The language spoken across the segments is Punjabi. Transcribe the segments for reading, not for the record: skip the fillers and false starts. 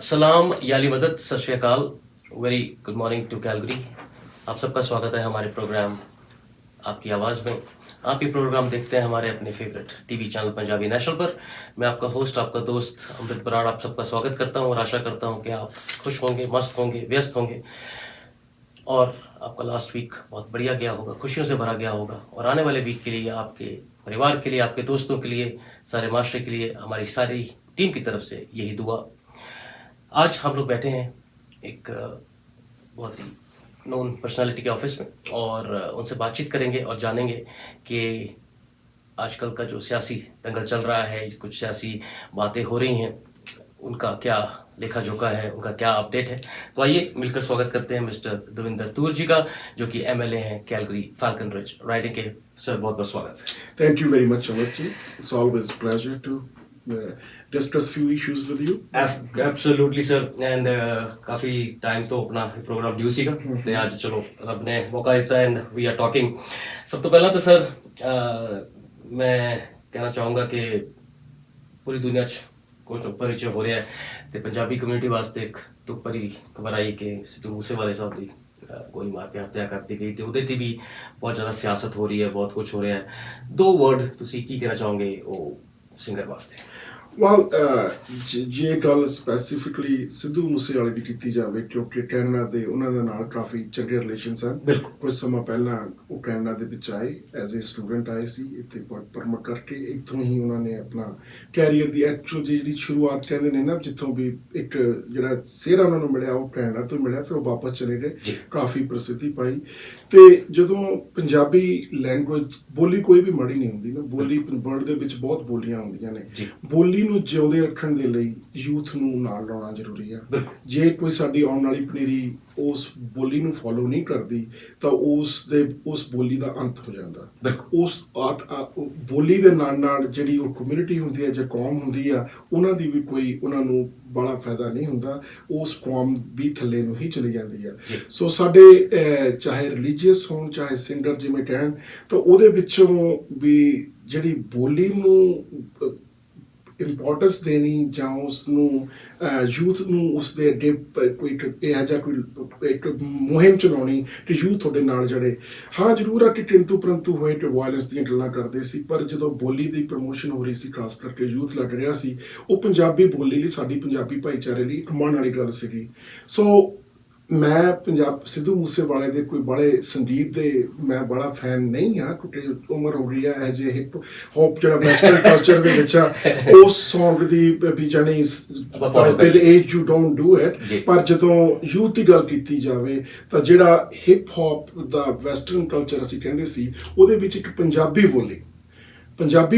सलाम याली मदद Sat Shri Akal. Very good morning to Calgary. आप सबका स्वागत है हमारे प्रोग्राम आपकी आवाज़ में। आप ये प्रोग्राम देखते हैं हमारे अपने favourite TV channel Punjabi national पर। मैं आपका होस्ट, आपका दोस्त अमृत बराड़ आप सबका स्वागत करता हूँ और आशा करता हूँ कि आप खुश होंगे, मस्त होंगे, व्यस्त होंगे और आपका लास्ट वीक बहुत बढ़िया गया होगा, खुशियों से भरा गया होगा। और आने वाले वीक के लिए आपके परिवार के लिए, आपके दोस्तों के लिए, सारे माशरे के लिए हमारी सारी टीम की तरफ से यही दुआ। आज हम लोग बैठे हैं एक बहुत ही नोन पर्सनालिटी के ऑफिस में और उनसे बातचीत करेंगे और जानेंगे कि आजकल का जो सियासी दंगल चल रहा है, कुछ सियासी बातें हो रही हैं, उनका क्या लेखा जोखा है, उनका क्या अपडेट है। तो आइए मिलकर स्वागत करते हैं मिस्टर देविंदर तूर जी का, जो कि एमएलए हैं कैलगरी फाल्कन रिज राइडिंग के। सर बहुत बहुत स्वागत। Thank you very much, Amit ji. It's always a pleasure to discuss few issues with you. Absolutely sir. And काफ़ी टाइम तो अपना प्रोग्राम ड्यू सीगा ते आज चलो रब ने मौका दिता एंड वी आर टॉकिंग। सब तो पहला तो सर मैं कहना चाहूँगा कि पूरी दुनिया 'ਚ कुछ परिचय हो रहा है ਤੇ ਪੰਜਾਬੀ ਕਮਿਊਨਿਟੀ ਵਾਸਤੇ ਇੱਕ ਦੁੱਖ ਭਰੀ ਖਬਰ ਆਈ ਕਿ ਸਿੱਧੂ ਮੂਸੇਵਾਲੇ ਸਾਹਿਬ ਦੀ ਗੋਲੀ ਮਾਰ ਕੇ ਹੱਤਿਆ ਕਰਤੀ ਗਈ ਤੇ ਉਹਦੇ ਤੇ ਵੀ ਬਹੁਤ ਜ਼ਿਆਦਾ ਸਿਆਸਤ ਹੋ ਰਹੀ ਹੈ, ਬਹੁਤ ਕੁਝ ਹੋ ਰਿਹਾ ਹੈ। ਦੋ ਵਰਡ ਤੁਸੀਂ ਕੀ ਕਹਿਣਾ ਚਾਹੋਗੇ ਉਹ ਸਿੰਗਰ ਵਾਸਤੇ? Well, ਜੇ ਗੱਲ ਸਪੈਸੀਫਿਕਲੀ ਸਿੱਧੂ ਮੂਸੇਵਾਲੇ ਦੀ ਕੀਤੀ ਜਾਵੇ, ਕਿਉਂਕਿ ਕੈਨੇਡਾ ਦੇ ਉਹਨਾਂ ਦੇ ਨਾਲ ਕਾਫੀ ਚੰਗੇ ਰਿਲੇਸ਼ਨਸ ਹਨ। ਕੁਝ ਸਮਾਂ ਪਹਿਲਾਂ ਉਹ ਕੈਨੇਡਾ ਦੇ ਵਿੱਚ ਆਏ, ਐਜ਼ ਏ ਸਟੂਡੈਂਟ ਆਏ ਸੀ ਇੱਥੇ ਪਰਮਿਟ ਕਰਕੇ। ਇੱਥੋਂ ਹੀ ਉਹਨਾਂ ਨੇ ਆਪਣਾ ਕੈਰੀਅਰ ਦੀ ਐਕਚੁਅਲ ਜਿਹੜੀ ਸ਼ੁਰੂਆਤ ਕਹਿੰਦੇ ਨੇ ਨਾ, ਜਿੱਥੋਂ ਵੀ ਇੱਕ ਜਿਹੜਾ ਸਿਹਰਾ ਉਹਨਾਂ ਨੂੰ ਮਿਲਿਆ ਉਹ ਕੈਨੇਡਾ ਤੋਂ ਮਿਲਿਆ, ਫਿਰ ਉਹ ਵਾਪਸ ਚਲੇ ਗਏ, ਕਾਫੀ ਪ੍ਰਸਿੱਧੀ ਪਾਈ। ਤੇ ਜਦੋਂ ਪੰਜਾਬੀ ਲੈਂਗੁਏਜ ਬੋਲੀ ਕੋਈ ਵੀ ਮਾੜੀ ਨਹੀਂ ਹੁੰਦੀ ਨਾ, ਬੋਲੀ ਵਰਲਡ ਦੇ ਵਿੱਚ ਬਹੁਤ ਬੋਲੀਆਂ ਹੁੰਦੀਆਂ ਨੇ, ਬੋਲੀ ਨੂੰ ਜਿਉਂਦੇ ਰੱਖਣ ਦੇ ਲਈ ਯੂਥ ਨੂੰ ਨਾਲ ਲਾਉਣਾ ਜ਼ਰੂਰੀ ਆ। ਜੇ ਕੋਈ ਸਾਡੀ ਆਉਣ ਵਾਲੀ ਪਨੀਰੀ ਉਸ ਬੋਲੀ ਨੂੰ ਫੋਲੋ ਨਹੀਂ ਕਰਦੀ ਤਾਂ ਉਸ ਬੋਲੀ ਦਾ ਅੰਤ ਹੋ ਜਾਂਦਾ। ਉਸ ਬੋਲੀ ਦੇ ਨਾਲ ਨਾਲ ਜਿਹੜੀ ਉਹ ਕਮਿਊਨਿਟੀ ਹੁੰਦੀ ਹੈ ਜਾਂ ਕੌਮ ਹੁੰਦੀ ਆ, ਉਹਨਾਂ ਦੀ ਵੀ ਕੋਈ ਉਹਨਾਂ ਨੂੰ ਬੜਾ ਫਾਇਦਾ ਨਹੀਂ ਹੁੰਦਾ, ਉਸ ਕੌਮ ਵੀ ਥੱਲੇ ਨੂੰ ਹੀ ਚਲੀ ਜਾਂਦੀ ਆ। ਸੋ ਸਾਡੇ ਚਾਹੇ ਰਿਲੀਜੀਅਸ ਹੋਣ ਚਾਹੇ ਸਿੰਗਰ ਜਿਵੇਂ ਕਹਿਣ, ਤਾਂ ਉਹਦੇ ਵਿੱਚੋਂ ਵੀ ਜਿਹੜੀ ਬੋਲੀ ਨੂੰ ਇੰਪੋਰਟੈਂਸ ਦੇਣੀ ਜਾਂ ਉਸਨੂੰ ਯੂਥ ਨੂੰ ਉਸਦੇ ਅੱਗੇ ਕੋਈ ਇਹੋ ਜਿਹਾ ਕੋਈ ਇੱਕ ਮੁਹਿੰਮ ਚਲਾਉਣੀ ਕਿ ਯੂਥ ਤੁਹਾਡੇ ਨਾਲ ਜੜੇ। ਹਾਂ ਜ਼ਰੂਰ ਆ ਕਿ ਕਿੰਤੂ ਪਰੰਤੂ ਹੋਏ ਕਿ ਵਾਇਲੈਂਸ ਦੀਆਂ ਗੱਲਾਂ ਕਰਦੇ ਸੀ, ਪਰ ਜਦੋਂ ਬੋਲੀ ਦੀ ਪ੍ਰਮੋਸ਼ਨ ਹੋ ਰਹੀ ਸੀ, ਖਾਸ ਕਰਕੇ ਯੂਥ ਲੜ ਰਿਹਾ ਸੀ, ਉਹ ਪੰਜਾਬੀ ਬੋਲੀ ਲਈ, ਸਾਡੀ ਪੰਜਾਬੀ ਭਾਈਚਾਰੇ ਲਈ ਇੱਕ ਮਾਣ ਵਾਲੀ ਗੱਲ ਸੀਗੀ। ਸੋ ਮੈਂ ਸਿੱਧੂ ਮੂਸੇਵਾਲੇ ਦੇ ਕੋਈ ਬੜੇ ਸੰਗੀਤ ਦੇ ਮੈਂ ਬੜਾ ਫੈਨ ਨਹੀਂ ਹਾਂ, ਕਿਉਂਕਿ ਉਮਰ ਹੋ ਰਹੀ ਹੈ ਇਹ ਜਿਹੇ ਹਿਪ ਹੌਪ ਜਿਹੜਾ ਵੈਸਟਰਨ ਕਲਚਰ ਦੇ ਵਿੱਚ ਆ, ਉਸ ਸੌਂਗ ਦੀ ਵੀ ਜਾਣੀ age you don't do it. ਪਰ ਜਦੋਂ ਯੂਥ ਦੀ ਗੱਲ ਕੀਤੀ ਜਾਵੇ ਤਾਂ ਜਿਹੜਾ ਹਿਪ ਹੌਪ ਦਾ ਵੈਸਟਰਨ ਕਲਚਰ ਅਸੀਂ ਕਹਿੰਦੇ ਸੀ, ਉਹਦੇ ਵਿੱਚ ਇੱਕ ਪੰਜਾਬੀ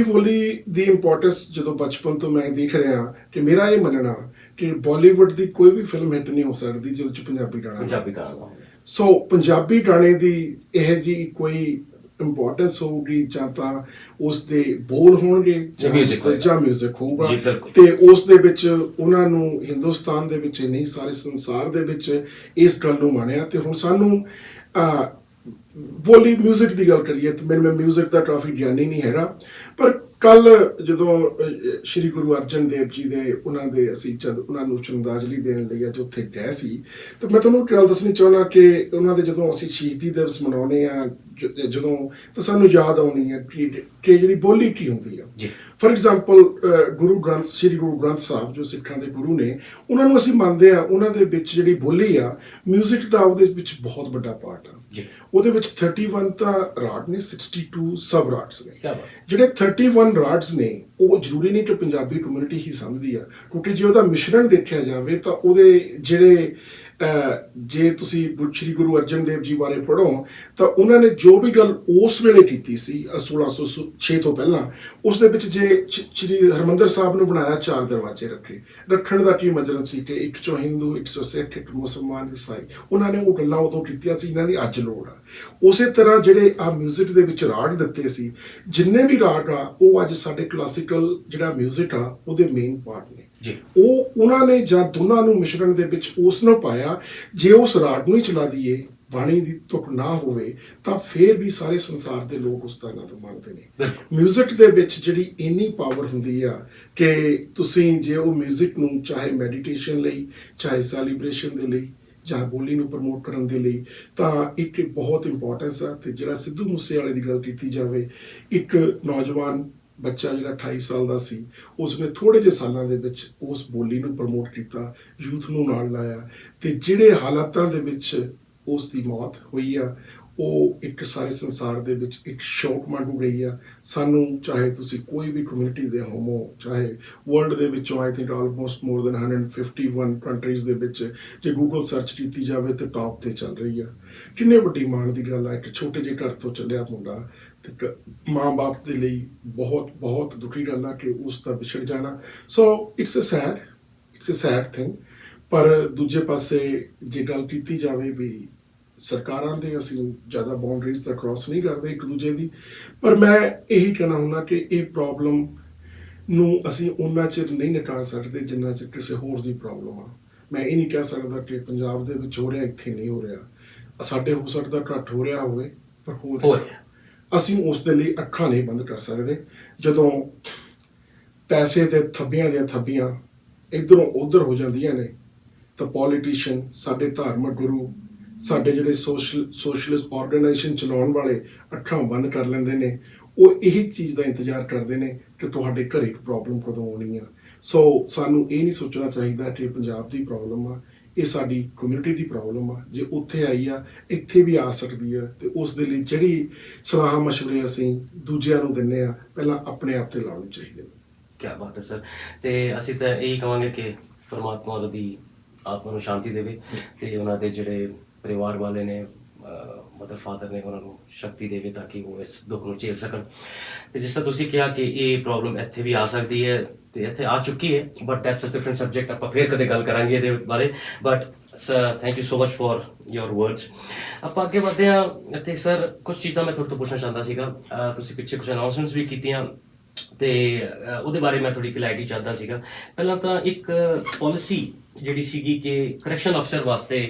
ਬੋਲੀ ਦੀ ਇੰਪੋਰਟੈਂਸ ਜਦੋਂ ਬਚਪਨ ਤੋਂ ਮੈਂ ਦੇਖ ਰਿਹਾ ਕਿ ਮੇਰਾ ਇਹ ਮੰਨਣਾ ਕਿ ਬਾਲੀਵੁੱਡ ਦੀ ਕੋਈ ਵੀ ਫਿਲਮ ਹਿੱਟ ਨਹੀਂ ਹੋ ਸਕਦੀ ਜਿਹਦੇ 'ਚ ਪੰਜਾਬੀ ਗਾਣਾ। ਸੋ ਪੰਜਾਬੀ ਗਾਣੇ ਦੀ ਇਹ ਜੀ ਕੋਈ ਇੰਪੋਰਟੈਂਸ ਹੋਊਗੀ, ਜਾਂ ਤਾਂ ਉਸ ਦੇ ਬੋਲ ਹੋਣਗੇ ਜਾਂ ਮਿਊਜ਼ਿਕ ਹੋਊਗਾ, ਤੇ ਉਸ ਦੇ ਵਿੱਚ ਉਹਨਾਂ ਨੂੰ ਹਿੰਦੁਸਤਾਨ ਦੇ ਵਿੱਚ ਨਹੀਂ ਸਾਰੇ ਸੰਸਾਰ ਦੇ ਵਿੱਚ ਇਸ ਗੱਲ ਨੂੰ ਮੰਨਿਆ। ਤੇ ਹੁਣ ਸਾਨੂੰ ਬੋਲੀ ਮਿਊਜ਼ਿਕ ਦੀ ਗੱਲ ਕਰੀਏ ਤਾਂ ਮੈਂ ਮਿਊਜ਼ਿਕ ਦਾ ਕਾਫੀ ਗਿਆਨੀ ਨਹੀਂ ਹੈਗਾ, ਪਰ ਕੱਲ ਜਦੋਂ ਸ਼੍ਰੀ ਗੁਰੂ ਅਰਜਨ ਦੇਵ ਜੀ ਦੇ ਅਸੀਂ ਜਦ ਉਹਨਾਂ ਨੂੰ ਸ਼ਰਧਾਂਜਲੀ ਦੇਣ ਲਈ ਅੱਜ ਉੱਥੇ ਗਏ ਸੀ, ਤਾਂ ਮੈਂ ਤੁਹਾਨੂੰ ਗੱਲ ਦੱਸਣੀ ਚਾਹੁੰਦਾ ਕਿ ਉਹਨਾਂ ਦੇ ਜਦੋਂ ਅਸੀਂ ਸ਼ਹੀਦੀ ਦਿਵਸ ਮਨਾਉਂਦੇ ਹਾਂ ਜਦੋਂ, ਤਾਂ ਸਾਨੂੰ ਯਾਦ ਆਉਣੀ ਹੈ ਕਿ ਜਿਹੜੀ ਬੋਲੀ ਕੀ ਹੁੰਦੀ ਆ। ਫੋਰ ਐਗਜ਼ਾਮਪਲ ਸ਼੍ਰੀ ਗੁਰੂ ਗ੍ਰੰਥ ਸਾਹਿਬ ਜੋ ਸਿੱਖਾਂ ਦੇ ਗੁਰੂ ਨੇ, ਉਹਨਾਂ ਨੂੰ ਅਸੀਂ ਮੰਨਦੇ ਹਾਂ, ਉਹਨਾਂ ਦੇ ਵਿੱਚ ਜਿਹੜੀ ਬੋਲੀ ਆ ਮਿਊਜ਼ਿਕ ਦਾ ਉਹਦੇ ਵਿੱਚ ਬਹੁਤ ਵੱਡਾ ਪਾਰਟ ਆ। ਉਹਦੇ ਵਿੱਚ 31 ਤਾਂ ਰਾਗ ਨੇ, 62 ਸਬ ਰਾਗਸ ਨੇ। ਜਿਹੜੇ 31 ਰਾਗਸ ਨੇ ਉਹ ਜ਼ਰੂਰੀ ਨਹੀਂ ਕਿ ਪੰਜਾਬੀ ਕਮਿਊਨਿਟੀ ਹੀ ਸਮਝਦੀ ਆ, ਕਿਉਂਕਿ ਜੇ ਉਹਦਾ ਮਿਸ਼ਰਣ ਦੇਖਿਆ ਜਾਵੇ ਤਾਂ ਉਹਦੇ ਜਿਹੜੇ ਜੇ ਤੁਸੀਂ ਸ਼੍ਰੀ ਗੁਰੂ ਅਰਜਨ ਦੇਵ ਜੀ ਬਾਰੇ ਪੜ੍ਹੋ ਤਾਂ ਉਹਨਾਂ ਨੇ ਜੋ ਵੀ ਗੱਲ ਉਸ ਵੇਲੇ ਕੀਤੀ ਸੀ 1606 ਤੋਂ ਪਹਿਲਾਂ, ਉਸ ਦੇ ਵਿੱਚ ਜੇ ਸ਼੍ਰੀ ਹਰਿਮੰਦਰ ਸਾਹਿਬ ਨੂੰ ਬਣਾਇਆ 4 ਦਰਵਾਜ਼ੇ ਰੱਖਣ ਦਾ ਕੀ ਮਤਲਬ ਸੀ ਕਿ ਇੱਕ 'ਚੋਂ ਹਿੰਦੂ, ਇੱਕ 'ਚੋਂ ਸਿੱਖ, ਇੱਕ ਮੁਸਲਮਾਨ, ਈਸਾਈ, ਉਹਨਾਂ ਨੇ ਉਹ ਗੱਲਾਂ ਉਦੋਂ ਕੀਤੀਆਂ ਸੀ, ਇਹਨਾਂ ਦੀ ਅੱਜ ਲੋੜ ਆ। ਉਸੇ ਤਰ੍ਹਾਂ ਜਿਹੜੇ ਮਿਊਜ਼ਿਕ ਦੇ ਵਿੱਚ ਰਾਗ ਦਿੱਤੇ ਸੀ, ਜਿੰਨੇ ਵੀ ਰਾਗ ਆ ਉਹ ਅੱਜ ਸਾਡੇ ਕਲਾਸੀਕਲ ਜਿਹੜਾ ਮਿਊਜ਼ਿਕ ਆ ਉਹਦੇ ਮੇਨ ਪਾਰਟ ਨੇ। ਜੀ ਉਹ ਉਹਨਾਂ ਨੇ ਜਾਂ ਦੋਨਾਂ ਨੂੰ ਮਿਸ਼ਰਣ ਦੇ ਵਿੱਚ ਉਸ ਨੂੰ ਪਾਇਆ। ਜੇ ਉਸ ਰਾਗ ਨੂੰ ਹੀ ਚਲਾ ਦਈਏ, ਬਾਣੀ ਦੀ ਤੁਕ ਨਾ ਹੋਵੇ, ਤਾਂ ਫਿਰ ਵੀ ਸਾਰੇ ਸੰਸਾਰ ਦੇ ਲੋਕ ਉਸ ਦਾ ਆਨੰਦ ਮਾਣਦੇ ਨੇ। ਮਿਊਜ਼ਿਕ ਦੇ ਵਿੱਚ ਜਿਹੜੀ ਇੰਨੀ ਪਾਵਰ ਹੁੰਦੀ ਆ ਕਿ ਤੁਸੀਂ ਜੇ ਉਹ ਮਿਊਜ਼ਿਕ ਨੂੰ ਚਾਹੇ ਮੈਡੀਟੇਸ਼ਨ ਲਈ, ਚਾਹੇ ਸੈਲੀਬ੍ਰੇਸ਼ਨ ਦੇ ਲਈ, ਜਾਂ ਬੋਲੀ ਨੂੰ ਪ੍ਰਮੋਟ ਕਰਨ ਦੇ ਲਈ, ਤਾਂ ਇੱਕ ਬਹੁਤ ਇੰਪੋਰਟੈਂਸ ਆ। ਤੇ ਜਿਹੜਾ ਸਿੱਧੂ ਮੂਸੇਵਾਲੇ ਦੀ ਗੱਲ ਕੀਤੀ ਜਾਵੇ, ਇੱਕ ਨੌਜਵਾਨ ਬੱਚਾ ਜਿਹੜਾ 28 ਸਾਲ ਦਾ ਸੀ, ਉਸਨੇ ਥੋੜ੍ਹੇ ਜਿਹੇ ਸਾਲਾਂ ਦੇ ਵਿੱਚ ਉਸ ਬੋਲੀ ਨੂੰ ਪ੍ਰਮੋਟ ਕੀਤਾ, ਯੂਥ ਨੂੰ ਨਾਲ ਲਾਇਆ, ਤੇ ਜਿਹੜੇ ਹਾਲਾਤਾਂ ਦੇ ਵਿੱਚ ਉਸ ਦੀ ਮੌਤ ਹੋਈ ਆ, ਉਹ ਇੱਕ ਸਾਰੇ ਸੰਸਾਰ ਦੇ ਵਿੱਚ ਇੱਕ ਸ਼ੌਕ ਮੰਡੂ ਗਈ ਆ। ਸਾਨੂੰ ਚਾਹੇ ਤੁਸੀਂ ਕੋਈ ਵੀ ਕਮਿਊਨਿਟੀ ਦੇ ਹੋਵੋ, ਚਾਹੇ ਵਰਲਡ ਦੇ ਵਿੱਚੋਂ I think almost more than 151 countries ਦੇ ਵਿੱਚ ਜੇ ਗੂਗਲ ਸਰਚ ਕੀਤੀ ਜਾਵੇ ਤੇ ਟਾਪ ਤੇ ਚੱਲ ਰਹੀ ਆ। ਕਿੰਨੇ ਵੱਡੀ ਮਾਣ ਦੀ ਗੱਲ ਆ, ਇੱਕ ਛੋਟੇ ਜਿਹੇ ਘਰ ਤੋਂ ਚੱਲਿਆ ਮੁੰਡਾ, ਤੇ ਮਾਂ-ਬਾਪ ਦੇ ਲਈ ਬਹੁਤ ਬਹੁਤ ਦੁਖੀ ਗੱਲ ਆ ਕਿ ਉਸ ਦਾ ਵਿਛੜ ਜਾਣਾ। So it's a sad thing. ਪਰ ਦੂਜੇ ਪਾਸੇ ਜੇ ਗੱਲ ਕੀਤੀ ਜਾਵੇ ਵੀ ਸਰਕਾਰਾਂ ਦੇ ਅਸੀਂ ਜ਼ਿਆਦਾ ਬਾਉਂਡਰੀਜ਼ ਤਾਂ ਕ੍ਰਾਸ ਨਹੀਂ ਕਰਦੇ ਇੱਕ ਦੂਜੇ ਦੀ, ਪਰ ਮੈਂ ਇਹੀ ਕਹਿਣਾ ਹੁੰਦਾ ਕਿ ਇਹ ਪ੍ਰੋਬਲਮ ਨੂੰ ਅਸੀਂ ਉਨਾ ਚਿਰ ਨਹੀਂ ਨਿਕਾਲ ਸਕਦੇ ਜਿੰਨਾ ਚਿਰ ਕਿਸੇ ਹੋਰ ਦੀ ਪ੍ਰੋਬਲਮ ਆ। ਮੈਂ ਇਹ ਨਹੀਂ ਕਹਿ ਸਕਦਾ ਕਿ ਪੰਜਾਬ ਦੇ ਵਿੱਚ ਹੋ ਰਿਹਾ, ਇੱਥੇ ਨਹੀਂ ਹੋ ਰਿਹਾ। ਸਾਡੇ ਹੋ ਸਕਦਾ ਘੱਟ ਹੋ ਰਿਹਾ ਹੋਵੇ, ਪਰ ਹੋ ਰਿਹਾ। ਅਸੀਂ ਉਸ ਦੇ ਲਈ ਅੱਖਾਂ ਨਹੀਂ ਬੰਦ ਕਰ ਸਕਦੇ। ਜਦੋਂ ਪੈਸੇ ਦੇ ਥੱਬਿਆਂ ਦੀਆਂ ਥੱਬੀਆਂ ਇੱਧਰੋਂ ਉੱਧਰ ਹੋ ਜਾਂਦੀਆਂ ਨੇ, ਤਾਂ ਪੋਲੀਟੀਸ਼ੀਅਨ, ਸਾਡੇ ਧਾਰਮਿਕ ਗੁਰੂ, ਸਾਡੇ ਜਿਹੜੇ ਸੋਸ਼ਲਿਸਟ ਆਰਗੇਨਾਈਜੇਸ਼ਨ ਚਲਾਉਣ ਵਾਲੇ ਅੱਖਾਂ ਬੰਦ ਕਰ ਲੈਂਦੇ ਨੇ। ਉਹ ਇਹੀ ਚੀਜ਼ ਦਾ ਇੰਤਜ਼ਾਰ ਕਰਦੇ ਨੇ ਕਿ ਤੁਹਾਡੇ ਘਰੇ ਪ੍ਰੋਬਲਮ ਕਦੋਂ ਆਉਣੀ ਆ। ਸੋ ਸਾਨੂੰ ਇਹ ਨਹੀਂ ਸੋਚਣਾ ਚਾਹੀਦਾ ਕਿ ਪੰਜਾਬ ਦੀ ਪ੍ਰੋਬਲਮ ਆ, ਇਹ ਸਾਡੀ ਕਮਿਊਨਿਟੀ ਦੀ ਪ੍ਰੋਬਲਮ ਆ। ਜੇ ਉੱਥੇ ਆਈ ਆ, ਇੱਥੇ ਵੀ ਆ ਸਕਦੀ ਆ। ਤੇ ਉਸ ਦੇ ਲਈ ਜਿਹੜੀ ਸਲਾਹ ਮਸ਼ਵਰੇ ਅਸੀਂ ਦੂਜਿਆਂ ਨੂੰ ਦਿੰਦੇ ਆ, ਪਹਿਲਾਂ ਆਪਣੇ ਆਪ ਤੇ ਲਾਉਣੇ ਚਾਹੀਦੇ ਨੇ। ਕੀ ਬਾਤ ਹੈ ਸਰ। ਤੇ ਅਸੀਂ ਤਾਂ ਇਹੀ ਕਹਾਂਗੇ ਕਿ ਪਰਮਾਤਮਾ ਉਹਦੀ ਆਤਮਾ ਨੂੰ ਸ਼ਾਂਤੀ ਦੇਵੇ, ਤੇ ਉਹਨਾਂ ਦੇ ਜਿਹੜੇ ਪਰਿਵਾਰ ਵਾਲੇ ਨੇ, ਮਦਰ ਫਾਦਰ ਨੇ, ਉਹਨਾਂ ਨੂੰ ਸ਼ਕਤੀ ਦੇਵੇ ਤਾਂ ਕਿ ਉਹ ਇਸ ਦੁੱਖ ਨੂੰ ਝੇਲ ਸਕਣ। ਤੇ ਜਿਸ ਤਰ੍ਹਾਂ ਤੁਸੀਂ ਕਿਹਾ ਕਿ ਇਹ ਪ੍ਰੋਬਲਮ ਇੱਥੇ ਵੀ ਆ ਸਕਦੀ ਹੈ, ਤੇ ਇੱਥੇ ਆ ਚੁੱਕੀ ਹੈ, but that's a different subject. ਆਪਾਂ ਫਿਰ ਕਦੇ ਗੱਲ ਕਰਾਂਗੇ ਇਹਦੇ ਬਾਰੇ। But sir, thank you so much for your words. ਆਪਾਂ ਅੱਗੇ ਵਧਦੇ ਹਾਂ। ਇੱਥੇ ਸਰ ਕੁਝ ਚੀਜ਼ਾਂ ਮੈਂ ਤੁਹਾਡੇ ਤੋਂ ਪੁੱਛਣਾ ਚਾਹੁੰਦਾ ਸੀਗਾ। ਤੁਸੀਂ ਪਿੱਛੇ ਕੁਝ ਅਨਾਉਂਸਮੈਂਟਸ ਵੀ ਕੀਤੀਆਂ, ਤੇ ਉਹਦੇ ਬਾਰੇ ਮੈਂ ਥੋੜੀ ਕਲੈਰਿਟੀ ਚਾਹਦਾ ਸੀਗਾ। ਪਹਿਲਾਂ ਤਾਂ ਇੱਕ ਪਾਲਿਸੀ ਜਿਹੜੀ ਸੀਗੀ ਕਿ ਕਰੈਕਸ਼ਨ ਅਫਸਰ ਵਾਸਤੇ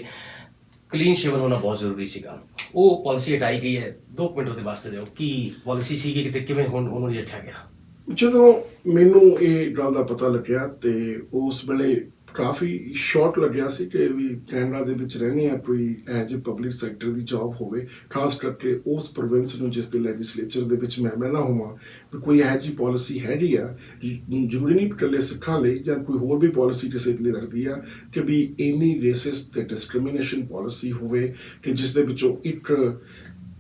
ਕਲੀਨ ਸ਼ੇਵਨ ਹੋਣਾ ਬਹੁਤ ਜ਼ਰੂਰੀ ਸੀਗਾ, ਉਹ ਪਾਲਿਸੀ ਹਟਾਈ ਗਈ ਹੈ। 2 ਮਿੰਟ ਉਹਦੇ ਵਾਸਤੇ ਦਿਓ, ਕੀ ਪਾਲਿਸੀ ਸੀਗੀ ਕਿਤੇ, ਕਿਵੇਂ ਹੁਣ ਉਹਨੂੰ ਨਜਿੱਠਿਆ ਗਿਆ? ਜਦੋਂ ਮੈਨੂੰ ਇਹ ਗੱਲ ਦਾ ਪਤਾ ਲੱਗਿਆ ਤੇ ਉਸ ਵੇਲੇ ਕਾਫੀ ਸ਼ੌਕ ਲੱਗਿਆ ਸੀ ਕਿ ਵੀ ਕੈਨੇਡਾ ਦੇ ਵਿੱਚ ਰਹਿੰਦੇ ਆ, ਕੋਈ as a public sector the job ਹੋਵੇ, ਖਾਸ ਕਰਕੇ ਉਸ ਪ੍ਰੋਵਿੰਸ ਨੂੰ ਜਿਸ ਦੇ ਲੈਜਿਸਲੇਚਰ ਦੇ ਵਿੱਚ ਮੈਂ ਨਾ ਹੋਵਾਂ। ਵੀ ਕੋਈ ਇਹੋ ਜਿਹੀ ਪਾਲਿਸੀ ਹੈਗੀ ਆ, ਜ਼ਰੂਰੀ ਨਹੀਂ ਇਕੱਲੇ ਸਿੱਖਾਂ ਲਈ, ਜਾਂ ਕੋਈ ਹੋਰ ਵੀ ਪਾਲਿਸੀ ਕਿਸੇ ਲਈ ਰੱਖਦੀ ਆ, ਕਿ ਵੀ ਇੰਨੀ ਰੇਸਿਸਟ ਤੇ ਡਿਸਕ੍ਰਿਮੀਨੇਸ਼ਨ ਪਾਲਿਸੀ ਹੋਵੇ ਕਿ ਜਿਸ ਦੇ ਵਿੱਚੋਂ ਇੱਕ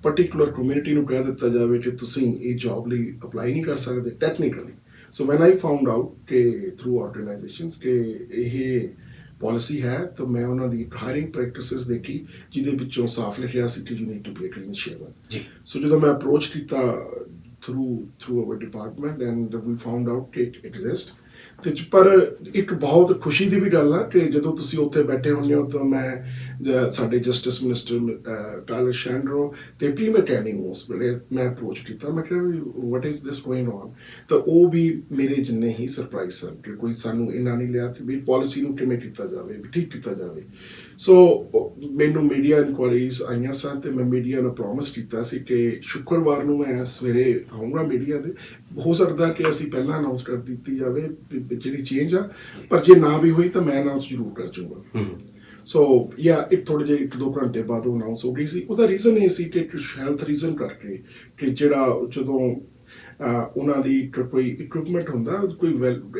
ਪਰਟੀਕੂਲਰ ਕਮਿਊਨਿਟੀ ਨੂੰ ਕਹਿ ਦਿੱਤਾ ਜਾਵੇ ਕਿ ਤੁਸੀਂ ਇਹ ਜੌਬ ਲਈ ਅਪਲਾਈ ਨਹੀਂ ਕਰ ਸਕਦੇ technically. So when I found out ਕਿ ਥਰੂ ਆਰਗੇਨਾਈਜੇਸ਼ਨਸ ਕਿ ਇਹ ਪਾਲਿਸੀ ਹੈ, ਤਾਂ ਮੈਂ ਉਹਨਾਂ ਦੀ ਹਾਇਰਿੰਗ ਪ੍ਰੈਕਟਿਸਿਸ ਦੇਖੀ ਜਿਹਦੇ ਵਿੱਚੋਂ ਸਾਫ਼ ਲਿਖਿਆ ਸੀ ਕਿ you need to be a clean shaven. So ਜਦੋਂ ਮੈਂ ਅਪਰੋਚ ਕੀਤਾ through our department and we found out ਕਿ ਇਟ ਐਗਜ਼ਿਸਟ। ਤੇ ਪਰ ਇੱਕ ਬਹੁਤ ਖੁਸ਼ੀ ਦੀ ਵੀ ਗੱਲ ਆ ਕਿ ਜਦੋਂ ਤੁਸੀਂ ਉੱਥੇ ਬੈਠੇ ਹੁੰਦੇ ਹੋ, ਤਾਂ ਮੈਂ ਸਾਡੇ ਜਸਟਿਸ ਮਿਨਿਸਟਰ ਟਾਇਲਰ ਸ਼ੈਂਡਰੋ ਤੇ ਪ੍ਰੀਮੀਅਰ ਕੈਨਿੰਗ ਉਸ ਵੇਲੇ ਮੈਂ ਅਪਰੋਚ ਕੀਤਾ। ਮੈਂ ਕਿਹਾ what is this going on, ਤਾਂ ਉਹ ਵੀ ਮੇਰੇ ਜਿੰਨੇ ਹੀ ਸਰਪ੍ਰਾਈਜ਼ ਸਨ ਕਿ ਕੋਈ ਸਾਨੂੰ ਇਹਨਾਂ ਨਹੀਂ ਲਿਆ ਤੇ ਵੀ ਪਾਲਿਸੀ ਨੂੰ ਕਿਵੇਂ ਕੀਤਾ ਜਾਵੇ, ਵੀ ਠੀਕ ਕੀਤਾ ਜਾਵੇ। ਸੋ ਮੈਨੂੰ ਮੀਡੀਆ ਇਨਕੁਆਇਰੀਜ਼ ਆਈਆਂ ਸਨ ਤੇ ਮੈਂ ਮੀਡੀਆ ਨੂੰ ਪ੍ਰੋਮਿਸ ਕੀਤਾ ਸੀ ਕਿ ਸ਼ੁੱਕਰਵਾਰ ਨੂੰ ਮੈਂ ਸਵੇਰੇ ਆਊਂਗਾ ਮੀਡੀਆ ਦੇ। ਹੋ ਸਕਦਾ ਕਿ ਅਸੀਂ ਪਹਿਲਾਂ ਅਨਾਉਂਸ ਕਰ ਦਿੱਤੀ ਜਾਵੇ ਜਿਹੜੀ ਚੇਂਜ ਆ, ਪਰ ਜੇ ਨਾ ਵੀ ਹੋਈ ਤਾਂ ਮੈਂ ਅਨਾਉਂਸ ਜ਼ਰੂਰ ਕਰ ਜੂੰਗਾ। ਸੋ ਇੱਕ ਥੋੜੇ ਜਿਹੇ 1-2 ਘੰਟੇ ਬਾਅਦ ਉਹ ਅਨਾਉਂਸ ਹੋ ਗਈ ਸੀ। ਉਹਦਾ ਰੀਜ਼ਨ ਇਹ ਸੀ ਕਿ ਕੁਛ ਹੈਲਥ ਰੀਜ਼ਨ ਕਰਕੇ, ਕਿ ਜਿਹੜਾ ਜਦੋਂ ਉਹਨਾਂ ਦੀ ਕੋਈ ਇਕਵਿਪਮੈਂਟ ਹੁੰਦਾ, ਕੋਈ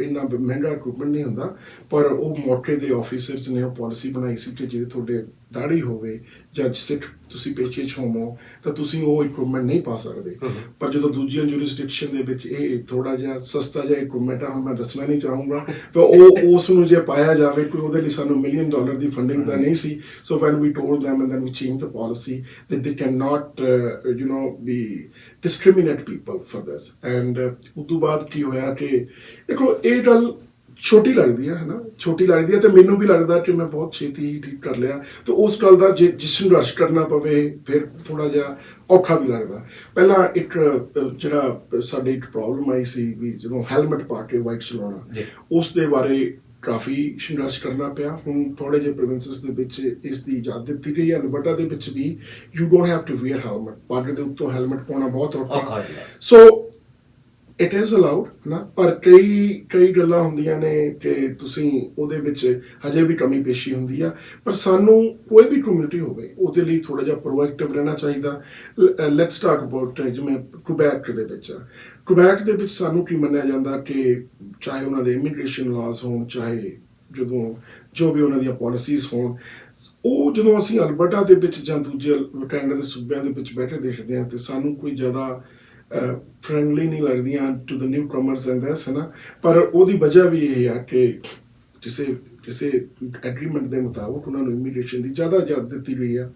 ਇੰਨਾ ਮਹਿੰਗਾ ਇਕਵਿਪਮੈਂਟ ਨਹੀਂ ਹੁੰਦਾ, ਪਰ ਉਹ ਮੌਕੇ ਦੇ ਆਫਿਸਰਸ ਨੇ ਉਹ ਪਾਲਿਸੀ ਬਣਾਈ ਸੀ ਕਿ ਜੇ ਤੁਹਾਡੇ ਦਾੜੀ ਹੋਵੇ ਜਾਂ ਸਿੱਖ ਤੁਸੀਂ ਪੇਚੇ 'ਚ ਹੋਵੋ ਤਾਂ ਤੁਸੀਂ ਉਹ ਇਕਵਿਪਮੈਂਟ ਨਹੀਂ ਪਾ ਸਕਦੇ। ਪਰ ਜਦੋਂ ਦੂਜੀਆਂ ਜੂਰਿਸਡਿਕਸ਼ਨ ਦੇ ਵਿੱਚ ਇਹ ਥੋੜਾ ਜਿਹਾ ਸਸਤਾ ਜਿਹਾ ਇਕਵਿਪਮੈਂਟ ਆ, ਹੁਣ ਮੈਂ ਦੱਸਣਾ ਨਹੀਂ ਚਾਹੂੰਗਾ, ਤਾਂ ਉਹ ਉਸ ਨੂੰ ਜੇ ਪਾਇਆ ਜਾਵੇ, ਕੋਈ ਉਹਦੇ ਲਈ ਸਾਨੂੰ $1 ਮਿਲੀਅਨ ਦੀ ਫੰਡਿੰਗ ਤਾਂ ਨਹੀਂ ਸੀ। So when we told them and then we changed the policy that they cannot be discriminate people for this। and ਉਸ ਤੋਂ ਬਾਅਦ ਕੀ ਹੋਇਆ ਕਿ ਦੇਖੋ ਇਹ ਗੱਲ ਛੋਟੀ ਲੱਗਦੀ ਹੈ ਨਾ, ਛੋਟੀ ਲੱਗਦੀ ਹੈ, ਤੇ ਮੈਨੂੰ ਵੀ ਲੱਗਦਾ ਕਿ ਮੈਂ ਬਹੁਤ ਛੇਤੀ ਹੀ ਠੀਕ ਕਰ ਲਿਆ। ਤੇ ਉਸ ਗੱਲ ਦਾ ਜੇ ਜਿਸ ਨੂੰ ਰਸ਼ ਕਰਨਾ ਪਵੇ ਫਿਰ ਥੋੜਾ ਜਿਹਾ ਔਖਾ ਵੀ ਲੱਗਦਾ। ਪਹਿਲਾਂ ਇੱਕ ਜਿਹੜਾ ਸਾਡੇ ਇੱਕ ਪ੍ਰੋਬਲਮ ਆਈ ਸੀ ਵੀ ਜਦੋਂ ਹੈਲਮਟ ਪਾ ਕੇ ਬਾਈਕ ਚਲਾਉਣਾ, ਉਸ ਦੇ ਬਾਰੇ ਕਾਫੀ ਸੰਘਰਸ਼ ਕਰਨਾ ਪਿਆ। ਹੁਣ ਥੋੜੇ ਜਿਹੇ ਪ੍ਰੋਵਿੰਸਸ ਦੇ ਵਿੱਚ ਇਸ ਦੀ ਇਜਾਜ਼ਤ ਦਿੱਤੀ ਗਈ ਹੈ। ਅਲਬਰਟਾ ਦੇ ਵਿੱਚ ਵੀ you don't have to wear helmet, ਪੱਗ ਦੇ ਉੱਤੋਂ ਹੈਲਮਟ ਪਾਉਣਾ ਬਹੁਤ ਔਖਾ। ਸੋ ਇਟ ਇਜ਼ ਅਲਾਉਡ ਨਾ, ਪਰ ਕਈ ਗੱਲਾਂ ਹੁੰਦੀਆਂ ਨੇ ਕਿ ਤੁਸੀਂ ਉਹਦੇ ਵਿੱਚ ਹਜੇ ਵੀ ਕਮੀ ਪੇਸ਼ੀ ਹੁੰਦੀ ਆ। ਪਰ ਸਾਨੂੰ ਕੋਈ ਵੀ ਕਮਿਊਨਿਟੀ ਹੋਵੇ ਉਹਦੇ ਲਈ ਥੋੜਾ ਜਿਹਾ ਪ੍ਰੋਐਕਟਿਵ ਰਹਿਣਾ ਚਾਹੀਦਾ। ਲੈਟਸ ਟਾਕ ਅਬਾਊਟ ਜਿਵੇਂ ਕੁਬੈਕ ਦੇ ਵਿੱਚ ਸਾਨੂੰ ਕੀ ਮੰਨਿਆ ਜਾਂਦਾ ਕਿ ਚਾਹੇ ਉਹਨਾਂ ਦੇ ਇਮੀਗ੍ਰੇਸ਼ਨ ਲਾਜ਼ ਹੋਣ, ਚਾਹੇ ਜੋ ਵੀ ਉਹਨਾਂ ਦੀਆਂ ਪਾਲਿਸੀਜ਼ ਹੋਣ, ਉਹ ਜਦੋਂ ਅਸੀਂ ਅਲਬਰਟਾ ਦੇ ਵਿੱਚ ਜਾਂ ਦੂਜੇ ਕੈਨੇਡਾ ਦੇ ਸੂਬਿਆਂ ਦੇ ਵਿੱਚ ਬੈਠੇ ਦੇਖਦੇ ਹਾਂ ਤੇ ਸਾਨੂੰ ਕੋਈ ਜ਼ਿਆਦਾ ਫਰੈਂਡਲੀ ਨਹੀਂ ਲੱਗਦੀਆਂ to the newcomers and that's, ਹੈ ਨਾ। ਪਰ ਉਹਦੀ ਵਜ੍ਹਾ ਵੀ ਇਹ ਆ ਕਿ ਕਿਸੇ ਐਗਰੀਮੈਂਟ ਦੇ ਮੁਤਾਬਕ ਉਹਨਾਂ ਨੂੰ ਇਮੀਗ੍ਰੇਸ਼ਨ ਦੀ ਜ਼ਿਆਦਾ ਇਜਾਜ਼ਤ ਦਿੱਤੀ ਗਈ ਆ।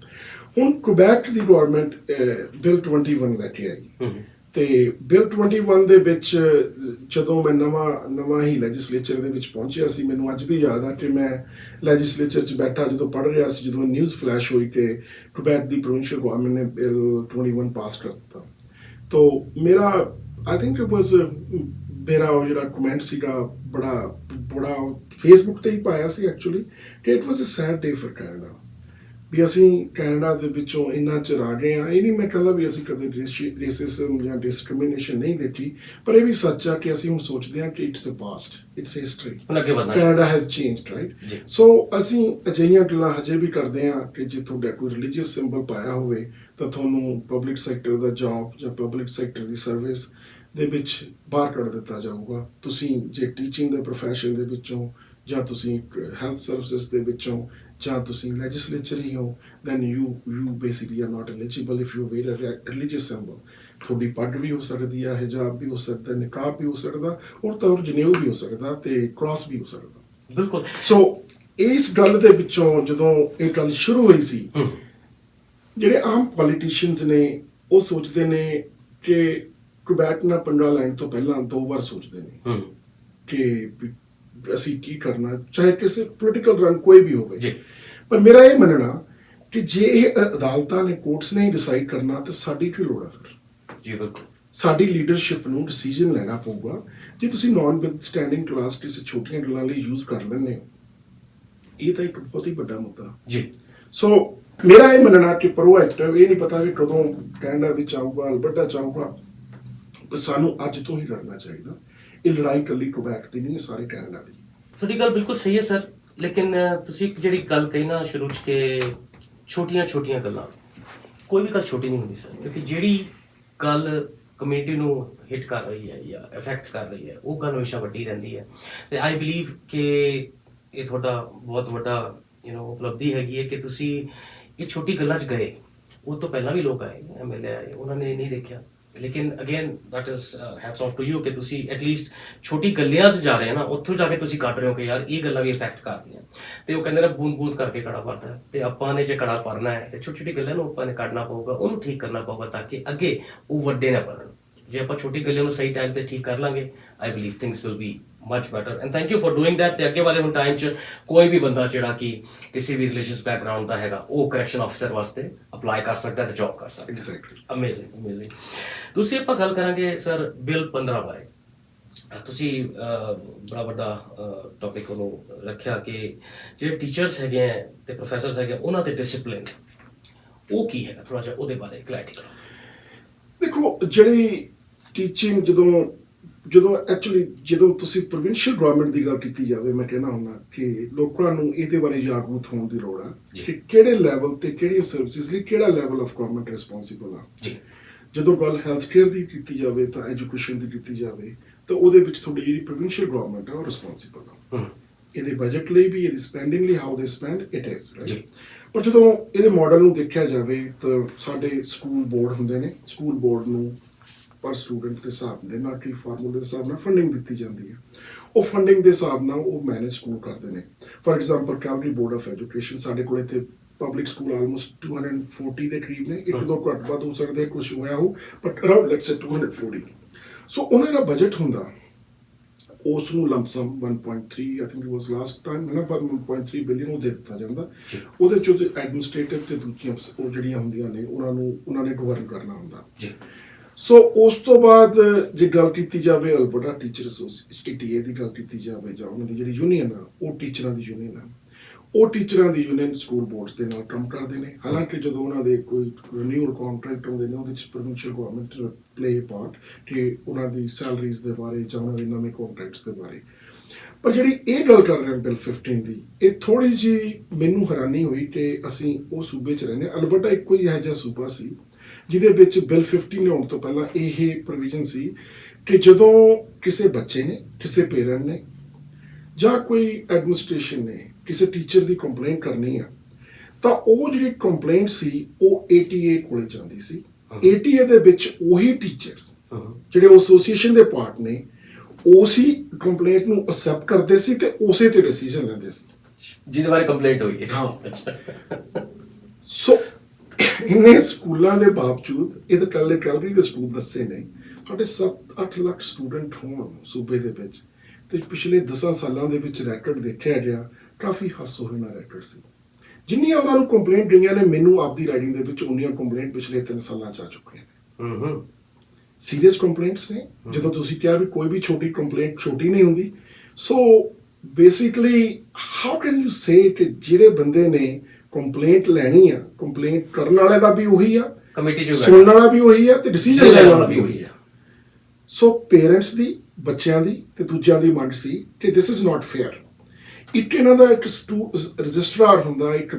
ਹੁਣ ਕੁਬੈਕ ਦੀ ਗਵਰਨਮੈਂਟ ਬਿੱਲ 21 ਲੈ ਕੇ ਆਈ ਤੇ ਬਿੱਲ 21 ਦੇ ਵਿੱਚ ਜਦੋਂ ਮੈਂ ਨਵਾਂ ਹੀ ਲੈਜਿਸਲੇਚਰ ਦੇ ਵਿੱਚ ਪਹੁੰਚਿਆ ਸੀ, ਮੈਨੂੰ ਅੱਜ ਵੀ ਯਾਦ ਆ ਕਿ ਮੈਂ ਲੈਜਿਸਲੇਚਰ 'ਚ ਬੈਠਾ ਜਦੋਂ ਪੜ੍ਹ ਰਿਹਾ ਸੀ, ਜਦੋਂ ਨਿਊਜ਼ ਫਲੈਸ਼ ਹੋਈ ਕਿ ਕੁਬੈਕ ਦੀ ਪ੍ਰੋਵਿੰਸ਼ੀਅਲ ਗਵਰਨਮੈਂਟ ਨੇ ਬਿੱਲ 21 ਪਾਸ ਕਰ ਦਿੱਤਾ। ਤੋ ਮੇਰਾ ਆਈ ਥਿੰਕ ਇਟ ਵਾਸ ਮੇਰਾ ਉਹ ਜਿਹੜਾ ਕਮੈਂਟ ਸੀਗਾ ਬੜਾ ਫੇਸਬੁੱਕ ਤੇ ਹੀ ਪਾਇਆ ਸੀ ਐਕਚੁਅਲੀ, ਕਿ it was a sad day for Canada, ਵੀ ਅਸੀਂ ਕੈਨੇਡਾ ਦੇ ਵਿੱਚੋਂ ਇੰਨਾ ਚਿਰ ਆ ਗਏ ਹਾਂ। ਇਹ ਨਹੀਂ ਮੈਂ ਕਹਿੰਦਾ ਵੀ ਅਸੀਂ ਕਦੇ ਰੇਸਿਜ਼ਮ ਜਾਂ ਡਿਸਕ੍ਰਿਮੀਨੇਸ਼ਨ ਨਹੀਂ ਦੇਖੀ, ਪਰ ਇਹ ਵੀ ਸੱਚ ਆ ਕਿ ਅਸੀਂ ਹੁਣ ਸੋਚਦੇ ਹਾਂ ਕਿ it's a past, it's history, Canada has changed, right. So ਅਸੀਂ ਅਜਿਹੀਆਂ ਗੱਲਾਂ ਹਜੇ ਵੀ ਕਰਦੇ ਹਾਂ ਕਿ ਜੇ ਤੁਹਾਡਾ ਕੋਈ ਰਿਲੀਜੀਅਸ ਸਿੰਬਲ ਪਾਇਆ ਹੋਵੇ ਤਾਂ ਤੁਹਾਨੂੰ ਪਬਲਿਕ ਸੈਕਟਰ ਦਾ ਜੌਬ ਜਾਂ ਪਬਲਿਕ ਸੈਕਟਰ ਦੀ ਸਰਵਿਸ ਦੇ ਵਿੱਚ ਬਾਹਰ ਕੱਢ ਦਿੱਤਾ ਜਾਊਗਾ। ਤੁਸੀਂ ਜੇ ਟੀਚਿੰਗ ਦੇ ਪ੍ਰੋਫੈਸ਼ਨ ਦੇ ਵਿੱਚੋਂ, ਜਾਂ ਤੁਸੀਂ ਹੈਲਥ ਸਰਵਿਸਿਜ਼ ਦੇ ਵਿੱਚੋਂ, ਜਾਂ ਤੁਸੀਂ ਲੈਜਿਸਲੇਚਰ ਹੀ ਹੋ, then you basically are not eligible if you wear a religious symbol। ਤੁਹਾਡੀ ਪੱਗ ਵੀ ਹੋ ਸਕਦੀ ਆ, ਹਿਜਾਬ ਵੀ ਹੋ ਸਕਦਾ, ਨਿਕਾਬ ਵੀ ਹੋ ਸਕਦਾ, ਔਰ ਤੌਰ ਜਨੇਊ ਵੀ ਹੋ ਸਕਦਾ ਤੇ ਕ੍ਰਾਸ ਵੀ ਹੋ ਸਕਦਾ। ਬਿਲਕੁਲ। ਸੋ ਇਸ ਗੱਲ ਦੇ ਵਿੱਚੋਂ ਜਦੋਂ ਇਹ ਗੱਲ ਸ਼ੁਰੂ ਹੋਈ ਸੀ, ਜਿਹੜੇ ਆਮ ਪੋਲੀਟੀਸ਼ੀਅਨਸ ਨੇ ਉਹ ਸੋਚਦੇ ਨੇ ਕਿ ਕੁਬੈਕ ਨਾਲ ਪੰਗਾ ਲੈਣ ਤੋਂ ਪਹਿਲਾਂ 2 ਵਾਰ ਸੋਚਦੇ ਨੇ ਕਿ ਅਸੀਂ ਕੀ ਕਰਨਾ, ਚਾਹੇ ਕਿਸੇ ਪੋਲੀਟੀਕਲ ਰੰਗ ਕੋਈ ਵੀ ਹੋਵੇ। ਪਰ ਮੇਰਾ ਇਹ ਮੰਨਣਾ ਕਿ ਜੇ ਇਹ ਅਦਾਲਤਾਂ ਨੇ, ਕੋਰਟਸ ਨੇ ਡਿਸਾਈਡ ਕਰਨਾ ਤਾਂ ਸਾਡੀ ਕੀ ਲੋੜ ਆ ਫਿਰ? ਜੀ ਬਿਲਕੁਲ। ਸਾਡੀ ਲੀਡਰਸ਼ਿਪ ਨੂੰ ਡਿਸੀਜਨ ਲੈਣਾ ਪਊਗਾ। ਜੇ ਤੁਸੀਂ ਨਾਨ ਵਿਦਸਟੈਂਡਿੰਗ ਕਲਾਸ ਕਿਸੇ ਛੋਟੀਆਂ ਗੱਲਾਂ ਲਈ ਯੂਜ਼ ਕਰ ਲੈਂਦੇ ਹੋ, ਇਹ ਤਾਂ ਇੱਕ ਬਹੁਤ ਹੀ ਵੱਡਾ ਮੁੱਦਾ ਜੀ। ਸੋ ਮੇਰਾ ਇਹ ਮੰਨਣਾ ਕਿ ਪ੍ਰੋਐਕਟਿਵ, ਇਹ ਨਹੀਂ ਪਤਾ ਵੀ ਕਦੋਂ ਕੈਨੇਡਾ ਵਿੱਚ ਆਊਗਾ, ਅਲਬਰਟਾ ਚ ਆਊਗਾ, ਪਰ ਸਾਨੂੰ ਅੱਜ ਤੋਂ ਹੀ ਲੜਨਾ ਚਾਹੀਦਾ। ਇਹ ਲੜਾਈ ਇਕੱਲੀ ਕੁਬੈਕ ਦੀ ਨਹੀਂ ਹੈ, ਸਾਰੇ ਕੈਨੇਡਾ ਦੀ। ਤੁਹਾਡੀ ਗੱਲ ਬਿਲਕੁਲ ਸਹੀ ਹੈ ਸਰ, ਲੇਕਿਨ ਤੁਸੀਂ ਜਿਹੜੀ ਗੱਲ ਕਹੀ ਨਾ ਸ਼ੁਰੂ 'ਚ ਕਿ ਛੋਟੀਆਂ ਗੱਲਾਂ, ਕੋਈ ਵੀ ਗੱਲ ਛੋਟੀ ਨਹੀਂ ਹੁੰਦੀ ਸਰ, ਕਿਉਂਕਿ ਜਿਹੜੀ ਗੱਲ ਕਮਿਊਨਿਟੀ ਨੂੰ ਹਿੱਟ ਕਰ ਰਹੀ ਹੈ ਜਾਂ ਇਫੈਕਟ ਕਰ ਰਹੀ ਹੈ, ਉਹ ਗੱਲ ਹਮੇਸ਼ਾ ਵੱਡੀ ਰਹਿੰਦੀ ਹੈ। ਤੇ ਆਈ ਬਿਲੀਵ ਕਿ ਇਹ ਤੁਹਾਡਾ ਬਹੁਤ ਵੱਡਾ ਉਪਲਬਧੀ ਹੈਗੀ ਹੈ ਕਿ ਤੁਸੀਂ ਇਹ ਛੋਟੀ ਗੱਲਾਂ 'ਚ ਗਏ। ਉਹ ਤੋਂ ਪਹਿਲਾਂ ਵੀ ਲੋਕ ਆਏ, MLA ਆਏ, ਉਹਨਾਂ ਨੇ ਨਹੀਂ ਦੇਖਿਆ, ਲੇਕਿਨ again that is hats off to you ਕਿ ਤੁਸੀਂ ਐਟਲੀਸਟ ਛੋਟੀ ਗੱਲਾਂ 'ਚ ਜਾ ਰਹੇ ਹੋ ਨਾ, ਉੱਥੋਂ ਜਾ ਕੇ ਤੁਸੀਂ ਕੱਢ ਰਹੇ ਹੋ ਕਿ ਯਾਰ ਇਹ ਗੱਲਾਂ ਵੀ ਇਫੈਕਟ ਕਰਦੀਆਂ। ਤੇ ਉਹ ਕਹਿੰਦੇ ਨੇ ਬੂੰਦ ਕਰਕੇ ਕੜਾ ਭਰਦਾ ਹੈ, ਤੇ ਆਪਾਂ ਨੇ ਜੇ ਕੜਾ ਭਰਨਾ ਹੈ ਤੇ ਛੋਟੀ ਗੱਲਾਂ ਨੂੰ ਆਪਾਂ ਨੇ ਕੱਢਣਾ ਪਊਗਾ, ਉਹਨੂੰ ਠੀਕ ਕਰਨਾ ਪਊਗਾ ਤਾਂ ਕਿ ਅੱਗੇ ਉਹ ਵੱਡੇ ਨਾ ਬਣਨ। ਜੇ ਆਪਾਂ ਛੋਟੀ ਗੱਲਾਂ ਨੂੰ ਸਹੀ ਟਾਈਮ ਤੇ ਠੀਕ ਕਰ ਲਾਂਗੇ, I believe things will be much better. And thank you for doing that. ਤੇ ਅੱਗੇ ਵਾਲੇ ਹੁਣ ਟਾਈਮ 'ਚ ਕੋਈ ਵੀ ਬੰਦਾ ਜਿਹੜਾ ਕਿ ਕਿਸੇ ਵੀ ਰਿਲੀਜੀਅਸ ਬੈਕਗ੍ਰਾਉਂਡ ਦਾ ਹੈਗਾ, ਉਹ ਕਰੈਕਸ਼ਨ ਆਫਿਸਰ ਵਾਸਤੇ ਅਪਲਾਈ ਕਰ ਸਕਦਾ ਤੇ ਜੌਬ ਕਰ ਸਕਦਾ। ਐਗਜ਼ੈਕਟਲੀ। ਅਮੇਜ਼ਿੰਗ। ਤੁਸੀਂ ਆਪਾਂ ਗੱਲ ਕਰਾਂਗੇ ਸਰ ਬਿੱਲ 15 ਬਾਰੇ। ਤੁਸੀਂ ਬੜਾ ਵੱਡਾ ਟੌਪਿਕ ਉਹਨੂੰ ਰੱਖਿਆ ਕਿ ਜਿਹੜੇ ਟੀਚਰਸ ਹੈਗੇ ਆ ਤੇ ਪ੍ਰੋਫੈਸਰਸ ਹੈਗੇ, ਉਹਨਾਂ ਦੇ ਡਿਸਪਲਿਨ ਉਹ ਕੀ ਹੈਗਾ, ਥੋੜਾ ਜਿਹਾ ਉਹਦੇ ਬਾਰੇ ਕਲੈਰਿਟੀ ਕਰੋ। ਦੇਖੋ, ਜਿਹੜੀ ਟੀਚਿੰਗ ਜਦੋਂ ਤੁਸੀਂ ਪ੍ਰੋਵਿੰਸ਼ੀਅਲ ਗਵਰਨਮੈਂਟ ਦੀ ਗੱਲ ਕੀਤੀ ਜਾਵੇ, ਮੈਂ ਕਹਿਣਾ ਹੁੰਦਾ ਕਿ ਲੋਕਾਂ ਨੂੰ ਇਹਦੇ ਬਾਰੇ ਜਾਗਰੂਕ ਹੋਣ ਦੀ ਲੋੜ ਆ ਕਿ ਕਿਹੜੇ ਲੈਵਲ ਤੇ ਕਿਹੜੀਆਂ ਸਰਵਿਸਿਜ਼ ਲਈ ਕਿਹੜਾ ਲੈਵਲ ਆਫ ਗਵਰਨਮੈਂਟ ਰਿਸਪੌਂਸਿਬਲ ਆ। ਜਦੋਂ ਗੱਲ ਹੈਲਥ ਕੇਅਰ ਦੀ ਕੀਤੀ ਜਾਵੇ ਤਾਂ ਐਜੂਕੇਸ਼ਨ ਦੀ ਕੀਤੀ ਜਾਵੇ ਤਾਂ ਉਹਦੇ ਵਿੱਚ ਤੁਹਾਡੀ ਜਿਹੜੀ ਪ੍ਰੋਵਿੰਸ਼ੀਅਲ ਗਵਰਨਮੈਂਟ ਆ ਉਹ ਰਿਸਪੌਂਸਿਬਲ ਆ। ਇਹਦੇ ਬਜਟ ਲਈ ਵੀ, ਇਹਦੀ ਸਪੈਂਡਿੰਗ ਲਈ, how they spend it is, right. ਪਰ ਜਦੋਂ ਇਹਦੇ ਮਾਡਲ ਨੂੰ ਦੇਖਿਆ ਜਾਵੇ ਤਾਂ ਸਾਡੇ ਸਕੂਲ ਬੋਰਡ ਹੁੰਦੇ ਨੇ, ਸਕੂਲ ਬੋਰਡ ਨੂੰ ਪਰ ਸਟੂਡੈਂਟ ਦੇ ਹਿਸਾਬ ਦੇ ਨਾਲ, ਕੀ ਫਾਰਮੂਲੇ ਦੇ ਹਿਸਾਬ ਨਾਲ ਫੰਡਿੰਗ ਦਿੱਤੀ ਜਾਂਦੀ ਹੈ। ਉਹ ਫੰਡਿੰਗ ਦੇ ਹਿਸਾਬ ਨਾਲ ਉਹ ਮੈਨੇਜ ਸਕੂਲ ਕਰਦੇ ਨੇ। For example Calgary board of education, ਸਾਡੇ ਕੋਲ ਇੱਥੇ ਪਬਲਿਕ ਸਕੂਲ ਆਲਮੋਸਟ 240 ਦੇ ਕਰੀਬ ਨੇ, ਇੱਕ ਦੋ ਘੱਟ ਵੱਧ ਹੋ ਸਕਦੇ, ਕੁਝ ਹੋਇਆ ਹੋ, ਬਟ ਅਰਾਊਂਡ ਲੈਟਸ ਸੇ 240। ਸੋ ਉਹਨਾਂ ਦਾ ਬਜਟ ਹੁੰਦਾ, ਉਸ ਨੂੰ ਲੰਪਸਮ 1.3 I think it was last time, 1.3 billion ਉਹ ਦੇ ਦਿੱਤਾ ਜਾਂਦਾ। ਉਹਦੇ 'ਚ ਐਡਮਿਨਿਸਟ੍ਰੇਟਿਵ ਤੇ ਦੂਜੀਆਂ ਉਹ ਜਿਹੜੀਆਂ ਹੁੰਦੀਆਂ ਨੇ ਉਹਨਾਂ ਨੇ ਗਵਰਨ ਕਰਨਾ ਹੁੰਦਾ। ਸੋ ਉਸ ਤੋਂ ਬਾਅਦ ਜੇ ਗੱਲ ਕੀਤੀ ਜਾਵੇ ਅਲਬਰਟਾ ਟੀਚਰ ਐਸੋਸੀਏਸ਼ਨ ATA ਦੀ ਗੱਲ ਕੀਤੀ ਜਾਵੇ ਜਾਂ ਉਹਨਾਂ ਦੀ ਜਿਹੜੀ ਯੂਨੀਅਨ ਆ ਉਹ ਟੀਚਰਾਂ ਦੀ ਯੂਨੀਅਨ ਆ, ਉਹ ਟੀਚਰਾਂ ਦੀ ਯੂਨੀਅਨ ਸਕੂਲ ਬੋਰਡਸ ਦੇ ਨਾਲ ਕੰਮ ਕਰਦੇ ਨੇ। ਹਾਲਾਂਕਿ ਜਦੋਂ ਉਹਨਾਂ ਦੇ ਕੋਈ ਰਿਨਿਊਅਲ ਕੰਟਰੈਕਟ ਹੁੰਦੇ ਨੇ ਉਹਦੇ 'ਚ ਪ੍ਰੋਵਿੰਸ਼ੀਅਲ ਗਵਰਨਮੈਂਟ ਪਲੇ ਪਾਰਟ ਕਿ ਉਹਨਾਂ ਦੀ ਸੈਲਰੀਜ਼ ਦੇ ਬਾਰੇ ਜਾਂ ਉਹਨਾਂ ਦੇ ਨਵੇਂ ਕੰਟਰੈਕਟਸ ਦੇ ਬਾਰੇ। ਪਰ ਜਿਹੜੀ ਇਹ ਗੱਲ ਕਰ ਰਹੇ ਹਾਂ ਬਿੱਲ 15 ਦੀ, ਇਹ ਥੋੜ੍ਹੀ ਜਿਹੀ ਮੈਨੂੰ ਹੈਰਾਨੀ ਹੋਈ ਕਿ ਅਸੀਂ ਉਹ ਸੂਬੇ 'ਚ ਰਹਿੰਦੇ ਹਾਂ। ਅਲਬਰਟਾ ਇੱਕੋ ਹੀ ਇਹੋ ਜਿਹਾ ਸੂਬਾ ਸੀ ਜਿਹਦੇ ਵਿੱਚ ਬਿੱਲ 15 ਲਿਆਉਣ ਤੋਂ ਪਹਿਲਾਂ ਇਹ ਪ੍ਰੋਵੀਜ਼ਨ ਸੀ ਕਿ ਜਦੋਂ ਕਿਸੇ ਬੱਚੇ ਨੇ, ਕਿਸੇ ਪੇਰੈਂਟ ਨੇ ਜਾਂ ਕੋਈ ਐਡਮਿਨਿਸਟ੍ਰੇਸ਼ਨ ਨੇ ਕਿਸੇ ਟੀਚਰ ਦੀ ਕੰਪਲੇਂਟ ਕਰਨੀ ਆ ਤਾਂ ਉਹ ਜਿਹੜੀ ਕੰਪਲੇਂਟ ਸੀ ਉਹ ATA ਕੋਲੇ ਜਾਂਦੀ ਸੀ। ATA ਦੇ ਵਿੱਚ ਉਹੀ ਟੀਚਰ ਜਿਹੜੇ ਐਸੋਸੀਏਸ਼ਨ ਦੇ ਪਾਰਟ ਨੇ ਉਸੇ ਕੰਪਲੇਂਟ ਨੂੰ ਅਸੈਪਟ ਕਰਦੇ ਸੀ ਤੇ ਉਸੇ ਤੇ ਡਿਸੀਜਨ ਲੈਂਦੇ ਸੀ ਜਿਹਦੇ ਬਾਰੇ ਕੰਪਲੇਂਟ ਹੋਈ ਹੈ। ਹਾਂ, ਸੋ ਇੰਨੇ ਸਕੂਲਾਂ ਦੇ ਬਾਵਜੂਦ ਇਹ ਤਾਂ ਕੈਲਗਰੀ ਦੇ ਸਕੂਲ ਦੱਸੇ ਨੇ ਤੁਹਾਡੇ 7-8 ਲੱਖ ਸਟੂਡੈਂਟ ਹੋਣ ਸੂਬੇ ਦੇ ਵਿੱਚ ਤੇ ਪਿਛਲੇ 10 ਸਾਲਾਂ ਦੇ ਵਿੱਚ ਰੈਕੋਰਡ ਦੇਖਿਆ ਗਿਆ ਕਾਫੀ ਹਾਸੋਹੀਣਾ ਰੈਕੋਰਡ ਸੀ। ਜਿੰਨੀਆਂ ਉਹਨਾਂ ਨੂੰ ਕੰਪਲੇਂਟ ਗਈਆਂ ਨੇ ਮੈਨੂੰ ਆਪਦੀ ਰਾਈਡਿੰਗ ਦੇ ਵਿੱਚ ਉਨੀਆਂ ਕੰਪਲੇਂਟ ਪਿਛਲੇ 3 ਸਾਲਾਂ 'ਚ ਆ ਚੁੱਕੀਆਂ ਨੇ। ਸੀਰੀਅਸ ਕੰਪਲੇਂਟਸ ਨੇ। ਜਦੋਂ ਤੁਸੀਂ ਕਿਹਾ ਵੀ ਕੋਈ ਵੀ ਛੋਟੀ ਕੰਪਲੇਂਟ ਛੋਟੀ ਨਹੀਂ ਹੁੰਦੀ, so basically how can you say ਕਿ ਜਿਹੜੇ ਬੰਦੇ ਨੇ ਕੰਪਲੇਂਟ ਲੈਣੀ ਆ, ਕੰਪਲੇਂਟ ਕਰਨ ਵਾਲੇ ਦਾ ਵੀ ਉਹੀ ਆ, ਕਮੇਟੀ ਚ ਸੁਣਨ ਵਾਲਾ ਵੀ ਉਹੀ ਆ ਤੇ ਡਿਸੀਜਨ ਲੈਣ ਵਾਲਾ ਵੀ ਉਹੀ ਆ। ਸੋ ਪੇਰੈਂਟਸ ਦੀ, ਬੱਚਿਆਂ ਦੀ ਤੇ ਦੂਜਿਆਂ ਦੀ ਮੰਗ ਸੀ ਕਿ ਦਿਸ ਇਜ਼ ਨਾਟ ਫੇਅਰ। ਇੱਕ ਇਹਨਾਂ ਦਾ ਇੱਕ ਰਜਿਸਟਰਾਰ ਹੁੰਦਾ, ਇੱਕ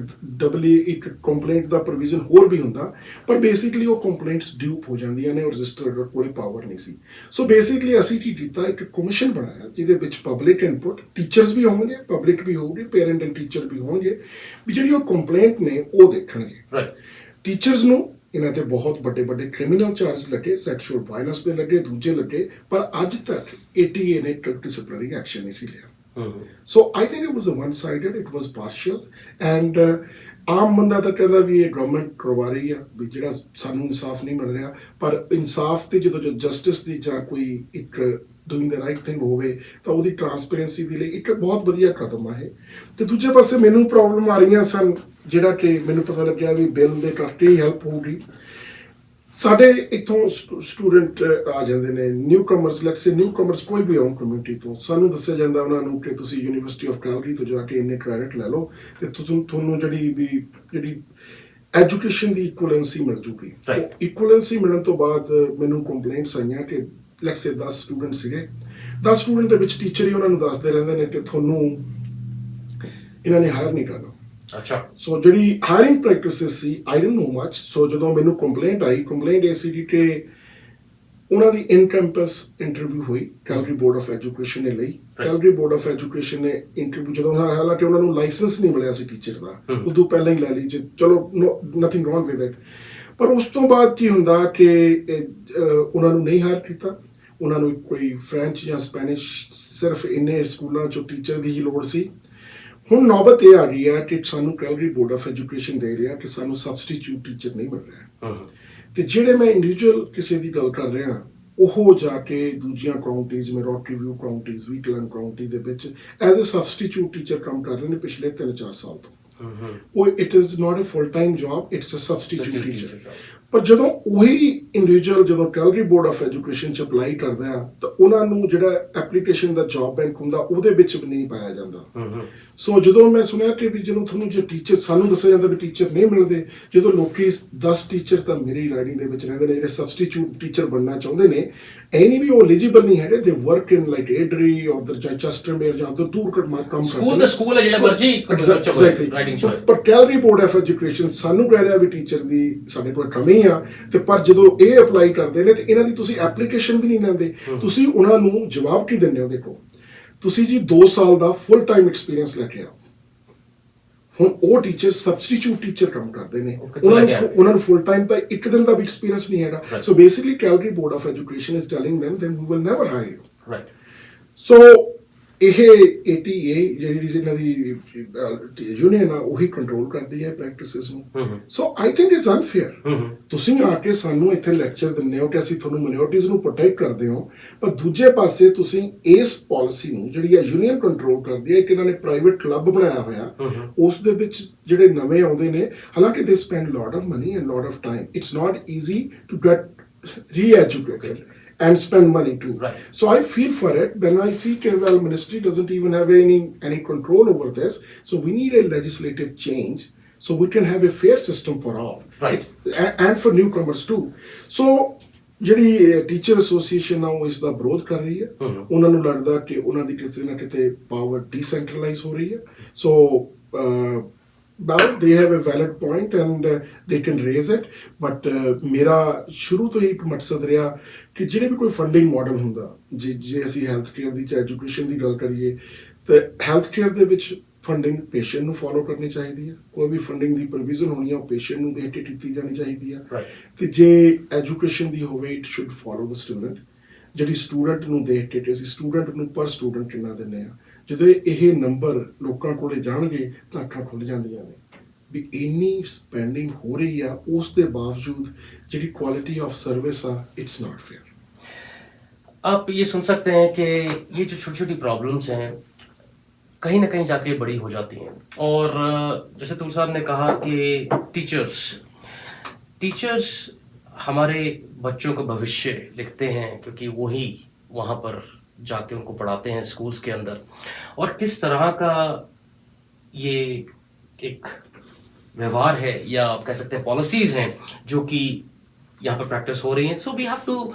ਕੰਪਲੇਂਟ ਦਾ ਪ੍ਰੋਵੀਜ਼ਨ ਹੋਰ ਵੀ ਹੁੰਦਾ, ਪਰ ਬੇਸਿਕਲੀ ਉਹ ਕੰਪਲੇਂਟਸ ਡਿਊਪ ਹੋ ਜਾਂਦੀਆਂ ਨੇ ਔਰ ਰਜਿਸਟਰ ਦਾ ਕੋਈ ਪਾਵਰ ਨਹੀਂ ਸੀ। ਸੋ ਬੇਸਿਕਲੀ ਅਸੀਂ ਕੀ ਕੀਤਾ, ਇੱਕ ਕਮਿਸ਼ਨ ਬਣਾਇਆ ਜਿਹਦੇ ਵਿੱਚ ਪਬਲਿਕ ਇਨਪੁਟ, ਟੀਚਰਸ ਵੀ ਹੋਣਗੇ, ਪਬਲਿਕ ਵੀ ਹੋਊਗੀ, ਪੇਰੈਂਟ ਐਂਡ ਟੀਚਰ ਵੀ ਹੋਣਗੇ, ਵੀ ਜਿਹੜੀ ਉਹ ਕੰਪਲੇਂਟ ਨੇ ਉਹ ਦੇਖਣਗੇ। ਟੀਚਰਸ ਨੂੰ ਇਹਨਾਂ ਤੇ ਬਹੁਤ ਵੱਡੇ ਵੱਡੇ ਕ੍ਰਿਮੀਨਲ ਚਾਰਜ ਲੱਗੇ, ਸੈਕਸ਼ੂਅਲ ਵਾਇਲੈਂਸ ਦੇ ਲੱਗੇ, ਦੂਜੇ ਲੱਗੇ, ਪਰ ਅੱਜ ਤੱਕ ATA ਨੇ ਡਿਸਪਲਿਨਰੀ ਐਕਸ਼ਨ ਨਹੀਂ ਸੀ ਲਿਆ। So I think it was a one-sided, it was partial, and ਆਮ ਬੰਦਾ ਤਾਂ ਕਹਿੰਦਾ ਵੀ ਇਹ ਗਵਰਨਮੈਂਟ ਕਰਵਾ ਰਹੀ ਆ ਵੀ ਜਿਹੜਾ ਸਾਨੂੰ ਇਨਸਾਫ ਨਹੀਂ ਮਿਲ ਰਿਹਾ, ਪਰ ਇਨਸਾਫ ਤੇ ਜਦੋਂ ਜਸਟਿਸ ਦੀ ਜਾਂ ਕੋਈ ਇੱਕ ਡੂਇੰਗ ਦ ਰਾਈਟ ਥਿੰਗ ਹੋਵੇ ਤਾਂ ਉਹਦੀ ਟਰਾਂਸਪੇਰੈਂਸੀ ਦੇ ਲਈ ਇੱਕ ਬਹੁਤ ਵਧੀਆ ਕਦਮ ਆ ਇਹ। ਤੇ ਦੂਜੇ ਪਾਸੇ ਮੈਨੂੰ ਪ੍ਰੋਬਲਮ ਆ ਰਹੀਆਂ ਸਨ ਜਿਹੜਾ ਕਿ ਮੈਨੂੰ ਪਤਾ ਲੱਗਿਆ ਵੀ ਬਿੱਲ ਦੇ ਕਰਕੇ ਹੀ ਹੈਲਪ ਹੋਊਗੀ। ਸਾਡੇ ਇੱਥੋਂ ਸਟੂਡੈਂਟ ਆ ਜਾਂਦੇ ਨੇ, new commerce, let's say new commerce ਕੋਈ ਵੀ ਆਉਣ ਕਮਿਊਨਿਟੀ ਤੋਂ, ਸਾਨੂੰ ਦੱਸਿਆ ਜਾਂਦਾ ਉਹਨਾਂ ਨੂੰ ਕਿ ਤੁਸੀਂ ਯੂਨੀਵਰਸਿਟੀ ਆਫ ਕੈਲਗਰੀ ਤੋਂ ਜਾ ਕੇ ਇੰਨੇ ਕ੍ਰੈਡਿਟ ਲੈ ਲਓ ਤੇ ਤੁਹਾਨੂੰ ਜਿਹੜੀ ਐਜੂਕੇਸ਼ਨ ਦੀ ਇਕੁਅਲੈਂਸੀ ਮਿਲ ਜੂਗੀ। ਇਕੁਅਲੈਂਸੀ ਮਿਲਣ ਤੋਂ ਬਾਅਦ ਮੈਨੂੰ ਕੰਪਲੇਂਟਸ ਆਈਆਂ ਕਿ ਲੈਟਸ ਸੇ 10 ਸਟੂਡੈਂਟ ਸੀਗੇ, 10 ਸਟੂਡੈਂਟ ਦੇ ਵਿੱਚ ਟੀਚਰ ਹੀ ਉਹਨਾਂ ਨੂੰ ਦੱਸਦੇ ਰਹਿੰਦੇ ਨੇ ਕਿ ਤੁਹਾਨੂੰ ਇਹਨਾਂ ਨੇ ਹਾਇਰ ਨਹੀਂ ਕਰਨਾ। ਅੱਛਾ, ਸੋ ਜਿਹੜੀ ਹਾਇਰਿੰਗ ਪ੍ਰੈਕਟਿਸਿਸ ਸੀ I don't know much. So ਜਦੋਂ ਮੈਨੂੰ ਕੰਪਲੇਂਟ ਆਈ, ਕੰਪਲੇਂਟ ਇਹ ਸੀ ਕਿ ਉਹਨਾਂ ਦੀ ਇਨ ਕੈਂਪਸ ਇੰਟਰਵਿਊ ਹੋਈ ਕੈਲਗਰੀ ਬੋਰਡ ਆਫ ਐਜੂਕੇਸ਼ਨ ਦੇ ਲਈ। ਕੈਲਗਰੀ ਬੋਰਡ ਆਫ ਐਜੂਕੇਸ਼ਨ ਨੇ ਇੰਟਰਵਿਊ ਜਦੋਂ, ਹਾਲਾਂਕਿ ਉਹਨਾਂ ਨੂੰ ਲਾਇਸੈਂਸ ਨਹੀਂ ਮਿਲਿਆ ਸੀ ਟੀਚਰ ਦਾ, ਉਦੋਂ ਪਹਿਲਾਂ ਹੀ ਲੈ ਲਈ, ਚਲੋ ਨਥਿੰਗ ਰੋਂਗ ਵਿਦ ਇਟ। ਪਰ ਉਸ ਤੋਂ ਬਾਅਦ ਕੀ ਹੁੰਦਾ ਕਿ ਉਹਨਾਂ ਨੂੰ ਨਹੀਂ ਹਾਇਰ ਕੀਤਾ। ਉਹਨਾਂ ਨੂੰ ਕੋਈ ਫ੍ਰੈਂਚ ਜਾਂ ਸਪੈਨਿਸ਼ ਸਿਰਫ ਇੰਨੇ ਸਕੂਲਾਂ 'ਚੋਂ ਟੀਚਰ ਦੀ ਹੀ ਲੋੜ ਸੀ। ਹੁਣ ਨੌਬਤ ਇਹ ਆ ਗਈ ਹੈ ਕਿ ਸਾਨੂੰ ਕੈਲਗਰੀ ਬੋਰਡ ਆਫ ਐਜੂਕੇਸ਼ਨ ਦੇ ਰਿਹਾ ਕਿ ਸਾਨੂੰ ਸਬਸਟੀਟਿਊਟ ਟੀਚਰ ਨਹੀਂ ਮਿਲ ਰਿਹਾ। ਤੇ ਜਿਹੜੇ ਮੈਂ ਇੰਡੀਵਿਜੂਅਲ ਕਿਸੇ ਦੀ ਗੱਲ ਕਰ ਰਿਹਾ ਉਹ ਜਾ ਕੇ ਦੂਜੀਆਂ ਕਾਉਂਟੀਜ਼, ਜਿਵੇਂ ਰੋਟਰੀ ਵਿਊ ਕਾਉਂਟੀਜ਼, ਵੀਟਲੈਂਡ ਕਾਉਂਟੀ ਦੇ ਵਿੱਚ ਐਜ਼ ਅ ਸਬਸਟੀਟਿਊਟ ਟੀਚਰ ਕੰਮ ਕਰ ਰਹੇ ਨੇ ਪਿਛਲੇ 3-4 ਸਾਲ ਤੋਂ। ਉਹ it is not a full time job, it's a substitute teacher. ਪਰ ਜਦੋਂ ਉਹੀ ਇੰਡੀਵਿਜੂਅਲ ਜਦੋਂ ਕੈਲਗਰੀ ਬੋਰਡ ਆਫ ਐਜੂਕੇਸ਼ਨ 'ਚ ਅਪਲਾਈ ਕਰਦਾ ਆ ਤਾਂ ਉਹਨਾਂ ਨੂੰ ਜਿਹੜਾ ਐਪਲੀਕੇਸ਼ਨ ਦਾ ਜੌਬ ਬੈਂਕ ਹੁੰਦਾ ਉਹਦੇ ਵਿੱਚ ਵੀ ਨਹੀਂ ਪਾਇਆ ਜਾਂਦਾ। ਸੋ ਜਦੋਂ ਮੈਂ ਸੁਣਿਆ ਕਿ ਵੀ ਜਦੋਂ ਤੁਹਾਨੂੰ ਜੇ ਟੀਚਰ, ਸਾਨੂੰ ਦੱਸਿਆ ਜਾਂਦਾ ਵੀ ਟੀਚਰ ਨਹੀਂ ਮਿਲਦੇ, ਜਦੋਂ ਲੋਕੀ 10 ਟੀਚਰ ਤਾਂ ਮੇਰੀ ਰਾਈਡਿੰਗ ਦੇ ਵਿੱਚ ਰਹਿੰਦੇ ਨੇ ਜਿਹੜੇ ਸਬਸਟੀਟਿਊਟ ਟੀਚਰ ਬਣਨਾ ਚਾਹੁੰਦੇ ਨੇ, ਇਹ ਨਹੀਂ ਵੀ ਉਹ ਐਲੀਜੀਬਲ ਨਹੀਂ ਹੈਗੇ, ਦੇ ਵਰਕ ਇਨ ਲਾਈਕ ਏਡਰੀ ਔਰ ਚੈਸਟਰਮੇਅਰ ਜਾਂ ਉਧਰ ਦੂਰ ਕੰਮ ਕਰਦੇ। ਸਕੂਲ ਹੈ ਜਿਹੜਾ ਮਰਜ਼ੀ ਰਾਈਡਿੰਗ। ਪਰ ਕੈਲਗਰੀ ਬੋਰਡ ਆਫ ਐਜੂਕੇਸ਼ਨ ਸਾਨੂੰ ਕਹਿ ਰਿਹਾ ਵੀ ਟੀਚਰ ਦੀ ਸਾਡੇ ਕੋਲ ਕਮੀ ਆ, ਤੇ ਪਰ ਜਦੋਂ ਇਹ ਅਪਲਾਈ ਕਰਦੇ ਨੇ ਤੇ ਇਹਨਾਂ ਦੀ ਤੁਸੀਂ ਐਪਲੀਕੇਸ਼ਨ ਵੀ ਨਹੀਂ ਲੈਂਦੇ, ਤੁਸੀਂ ਉਹਨਾਂ ਨੂੰ ਜਵਾਬ ਕੀ ਦਿੰਦੇ ਹੋ? ਦੇਖੋ ਤੁਸੀਂ ਜੀ 2 ਸਾਲ ਦਾ ਫੁੱਲ ਟਾਈਮ ਐਕਸਪੀਰੀਅੰਸ ਲੈ ਕੇ ਆਓ। ਹੁਣ ਉਹ ਟੀਚਰ ਸਬਸਟੀਟਿਊਟ ਟੀਚਰ ਕੰਮ ਕਰਦੇ ਨੇ, ਉਹਨਾਂ ਨੂੰ ਫੁੱਲ ਟਾਈਮ ਤਾਂ ਇੱਕ ਦਿਨ ਦਾ ਵੀ ਐਕਸਪੀਰੀਅੰਸ ਨਹੀਂ ਹੈਗਾ। So basically Calgary board of education is telling them that we will never hire you. ਸੋ ਇਹ ATA ਜਿਹੜੀ ਇਹਨਾਂ ਦੀ ਯੂਨੀਅਨ ਆ ਉਹੀ ਕੰਟਰੋਲ ਕਰਦੀ ਹੈ ਪ੍ਰੈਕਟਿਸਿਸ ਨੂੰ। ਸੋ ਆਈ ਥਿੰਕ ਇਟਸ ਅਨਫੇਅਰ। ਤੁਸੀਂ ਆ ਕੇ ਸਾਨੂੰ ਇੱਥੇ ਲੈਕਚਰ ਦਿੰਦੇ ਹੋ ਕਿ ਅਸੀਂ ਤੁਹਾਨੂੰ ਮਿਨੋਰਟੀਜ਼ ਨੂੰ ਪ੍ਰੋਟੈਕਟ ਕਰਦੇ ਹੋ, ਪਰ ਦੂਜੇ ਪਾਸੇ ਤੁਸੀਂ ਇਸ ਪਾਲਿਸੀ ਨੂੰ ਜਿਹੜੀ ਆ ਯੂਨੀਅਨ ਕੰਟਰੋਲ ਕਰਦੀ ਹੈ, ਇੱਕ ਇਹਨਾਂ ਨੇ ਪ੍ਰਾਈਵੇਟ ਕਲੱਬ ਬਣਾਇਆ ਹੋਇਆ, ਉਸ ਦੇ ਵਿੱਚ ਜਿਹੜੇ ਨਵੇਂ ਆਉਂਦੇ ਨੇ, ਹਾਲਾਂਕਿ they spend lot of money and lot of time, it's not easy to get re-educated and spend money too. Right. So I feel for it when I see well, ministry doesn't even have any control over this. So we need a legislative change so we can have a fair system for all. Right. And for newcomers too. So ਜਿਹੜੀ ਟੀਚਰ ਐਸੋਸੀਏਸ਼ਨ ਆ ਉਹ ਇਸ ਦਾ ਵਿਰੋਧ ਕਰ ਰਹੀ ਹੈ ਉਹਨਾਂ ਨੂੰ ਲੱਗਦਾ ਕਿ ਉਹਨਾਂ ਦੀ ਕਿਸੇ ਨਾ ਕਿਤੇ ਪਾਵਰ ਡੀਸੈਂਟਰਲਾਈਜ਼ ਹੋ ਰਹੀ ਹੈ ਸੋ well they have a valid point and they can raise it but ਮੇਰਾ ਸ਼ੁਰੂ ਤੋਂ ਹੀ ਇੱਕ ਮਕਸਦ ਰਿਹਾ ਕਿ ਜਿਹੜੇ ਵੀ ਕੋਈ ਫੰਡਿੰਗ ਮਾਡਲ ਹੁੰਦਾ ਜੇ ਅਸੀਂ ਹੈਲਥ ਕੇਅਰ ਦੀ ਜਾਂ ਐਜੂਕੇਸ਼ਨ ਦੀ ਗੱਲ ਕਰੀਏ ਤੇ ਹੈਲਥ ਕੇਅਰ ਦੇ ਵਿੱਚ ਫੰਡਿੰਗ ਪੇਸ਼ੈਂਟ ਨੂੰ ਫੋਲੋ ਕਰਨੀ ਚਾਹੀਦੀ ਹੈ ਕੋਈ ਵੀ ਫੰਡਿੰਗ ਦੀ ਪ੍ਰੋਵੀਜ਼ਨ ਹੋਣੀ ਆ ਉਹ ਪੇਸ਼ੈਂਟ ਨੂੰ ਦੇਖ ਕੇ ਕੀਤੀ ਜਾਣੀ ਚਾਹੀਦੀ ਆ ਤੇ ਜੇ ਐਜੂਕੇਸ਼ਨ ਦੀ ਹੋਵੇ it should follow the student ਜਿਹੜੀ ਸਟੂਡੈਂਟ ਨੂੰ ਦੇਖ ਕੇ ਅਸੀਂ ਸਟੂਡੈਂਟ ਨੂੰ ਪਰ ਸਟੂਡੈਂਟ ਕਿੰਨਾ ਦਿੰਦੇ ਆ ਜਦੋਂ ਇਹ ਨੰਬਰ ਲੋਕਾਂ ਕੋਲੇ ਜਾਣਗੇ ਤਾਂ ਅੱਖਾਂ ਖੁੱਲ ਜਾਂਦੀਆਂ ਨੇ ਵੀ ਇੰਨੀ ਸਪੈਂਡਿੰਗ ਹੋ ਰਹੀ ਆ ਉਸ ਦੇ ਬਾਵਜੂਦ ਜਿਹੜੀ ਕੁਆਲਿਟੀ ਆਫ ਸਰਵਿਸ ਆ ਇਟਸ ਨਾਟ ਫੇयर आप ये सुन सकते हैं कि ये जो छोटी छोटी प्रॉब्लम्स हैं कहीं ना कहीं जाके बड़ी हो जाती हैं और जैसे तूर साहब ने कहा कि टीचर्स हमारे बच्चों का भविष्य लिखते हैं क्योंकि वही वहाँ पर जाके उनको पढ़ाते हैं स्कूल्स के अंदर और किस तरह का ये एक व्यवहार है या आप कह सकते हैं पॉलिसीज हैं जो कि यहाँ पर प्रैक्टिस हो रही हैं so we have to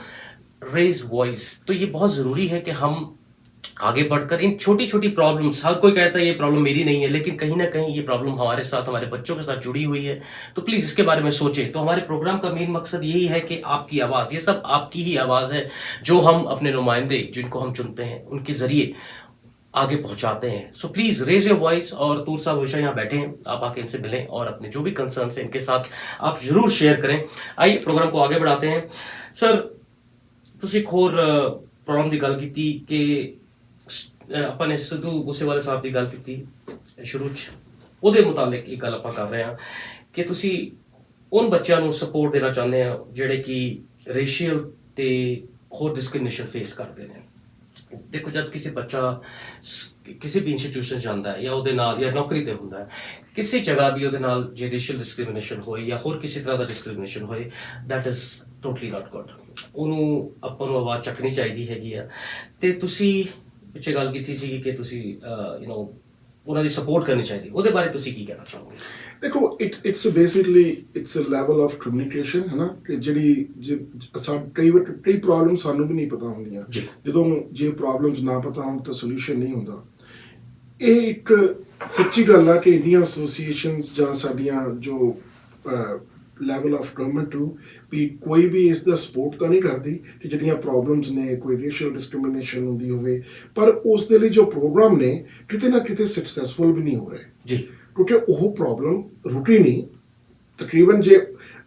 raise voice तो ये बहुत ज़रूरी है कि हम आगे बढ़कर इन छोटी छोटी प्रॉब्लम्स हर कोई कहता है ये प्रॉब्लम मेरी नहीं है लेकिन कहीं ना कहीं ये प्रॉब्लम हमारे साथ हमारे बच्चों के साथ जुड़ी हुई है तो प्लीज़ इसके बारे में सोचें तो हमारे प्रोग्राम का मेन मकसद यही है कि आपकी आवाज़ ये सब आपकी ही आवाज़ है जो हम अपने नुमाइंदे जिनको हम चुनते हैं उनके ज़रिए आगे पहुंचाते हैं so please raise your voice और तूर साहब हमेशा यहाँ बैठे हैं आप आके इनसे मिलें और अपने जो भी कंसर्न्स हैं इनके साथ आप ज़रूर शेयर करें आइए प्रोग्राम को आगे बढ़ाते हैं सर ਤੁਸੀਂ ਇੱਕ ਹੋਰ ਪ੍ਰੋਬਲਮ ਦੀ ਗੱਲ ਕੀਤੀ ਕਿ ਆਪਾਂ ਨੇ ਸਿੱਧੂ ਮੂਸੇਵਾਲੇ ਸਾਹਿਬ ਦੀ ਗੱਲ ਕੀਤੀ ਸ਼ੁਰੂ 'ਚ ਉਹਦੇ ਮੁਤਾਲਿਕ ਇੱਕ ਗੱਲ ਆਪਾਂ ਕਰ ਰਹੇ ਹਾਂ ਕਿ ਤੁਸੀਂ ਉਨ ਬੱਚਿਆਂ ਨੂੰ ਸਪੋਰਟ ਦੇਣਾ ਚਾਹੁੰਦੇ ਆ ਜਿਹੜੇ ਕਿ ਰੇਸ਼ੀਅਲ ਤੇ ਹੋਰ ਡਿਸਕ੍ਰਿਮੀਨੇਸ਼ਨ ਫੇਸ ਕਰਦੇ ਨੇ ਦੇਖੋ ਜਦ ਕਿਸੇ ਬੱਚਾ ਕਿਸੇ ਵੀ ਇੰਸਟੀਟਿਊਸ਼ਨ ਜਾਂਦਾ ਹੈ ਜਾਂ ਉਹਦੇ ਨਾਲ ਜਾਂ ਨੌਕਰੀ ਤੇ ਹੁੰਦਾ ਹੈ ਕਿਸੇ ਜਗ੍ਹਾ ਵੀ ਉਹਦੇ ਨਾਲ ਜੇ ਰੇਸ਼ੀਅਲ ਡਿਸਕ੍ਰਿਮੀਨੇਸ਼ਨ ਹੋਏ ਜਾਂ ਹੋਰ ਕਿਸੇ ਤਰ੍ਹਾਂ ਦਾ ਡਿਸਕ੍ਰਿਮੀਨੇਸ਼ਨ ਹੋਏ that is totally not good ਉਹਨੂੰ ਆਪਾਂ ਨੂੰ ਆਵਾਜ਼ ਚੱਕਣੀ ਚਾਹੀਦੀ ਹੈਗੀ ਆ ਤੇ ਤੁਸੀਂ ਪਿੱਛੇ ਗੱਲ ਕੀਤੀ ਸੀ ਕਿ ਤੁਸੀਂ ਉਹਨਾਂ ਦੀ ਸਪੋਰਟ ਕਰਨੀ ਚਾਹੀਦੀ ਉਹਦੇ ਬਾਰੇ ਤੁਸੀਂ ਕੀ ਕਹਿਣਾ ਚਾਹੋਗੇ ਦੇਖੋ it's basically it's a level of communication ਹੈ ਨਾ ਕਿ ਜਿਹੜੀ ਕਈ ਪ੍ਰੋਬਲਮ ਸਾਨੂੰ ਵੀ ਨਹੀਂ ਪਤਾ ਹੁੰਦੀਆਂ ਜਦੋਂ ਜੇ ਪ੍ਰੋਬਲਮਸ ਨਾ ਪਤਾ ਹੋਣ ਤਾਂ ਸੋਲੂਸ਼ਨ ਨਹੀਂ ਹੁੰਦਾ ਇਹ ਇੱਕ ਸੱਚੀ ਗੱਲ ਆ ਕਿ ਇੰਡੀਅਨ ਐਸੋਸੀਏਸ਼ਨਸ ਜਾਂ ਸਾਡੀਆਂ ਜੋ ਲੈਵਲ ਆਫ ਗਵਰਨਮੈਂਟ ਟੂ ਵੀ ਕੋਈ ਵੀ ਇਸ ਦਾ ਸਪੋਰਟ ਤਾਂ ਨਹੀਂ ਕਰਦੀ ਕਿ ਜਿਹੜੀਆਂ ਪ੍ਰੋਬਲਮਸ ਨੇ ਕੋਈ ਰੇਸ਼ੀਅਲ ਡਿਸਕ੍ਰਿਮੀਨੇਸ਼ਨ ਹੁੰਦੀ ਹੋਵੇ ਪਰ ਉਸ ਦੇ ਲਈ ਜੋ ਪ੍ਰੋਗਰਾਮ ਨੇ ਕਿਤੇ ਨਾ ਕਿਤੇ ਸਕਸੈਸਫੁਲ ਵੀ ਨਹੀਂ ਹੋ ਰਹੇ ਜੀ ਕਿਉਂਕਿ ਉਹ ਪ੍ਰੋਬਲਮ ਰੁਕੀ ਨਹੀਂ ਤਕਰੀਬਨ ਜੇ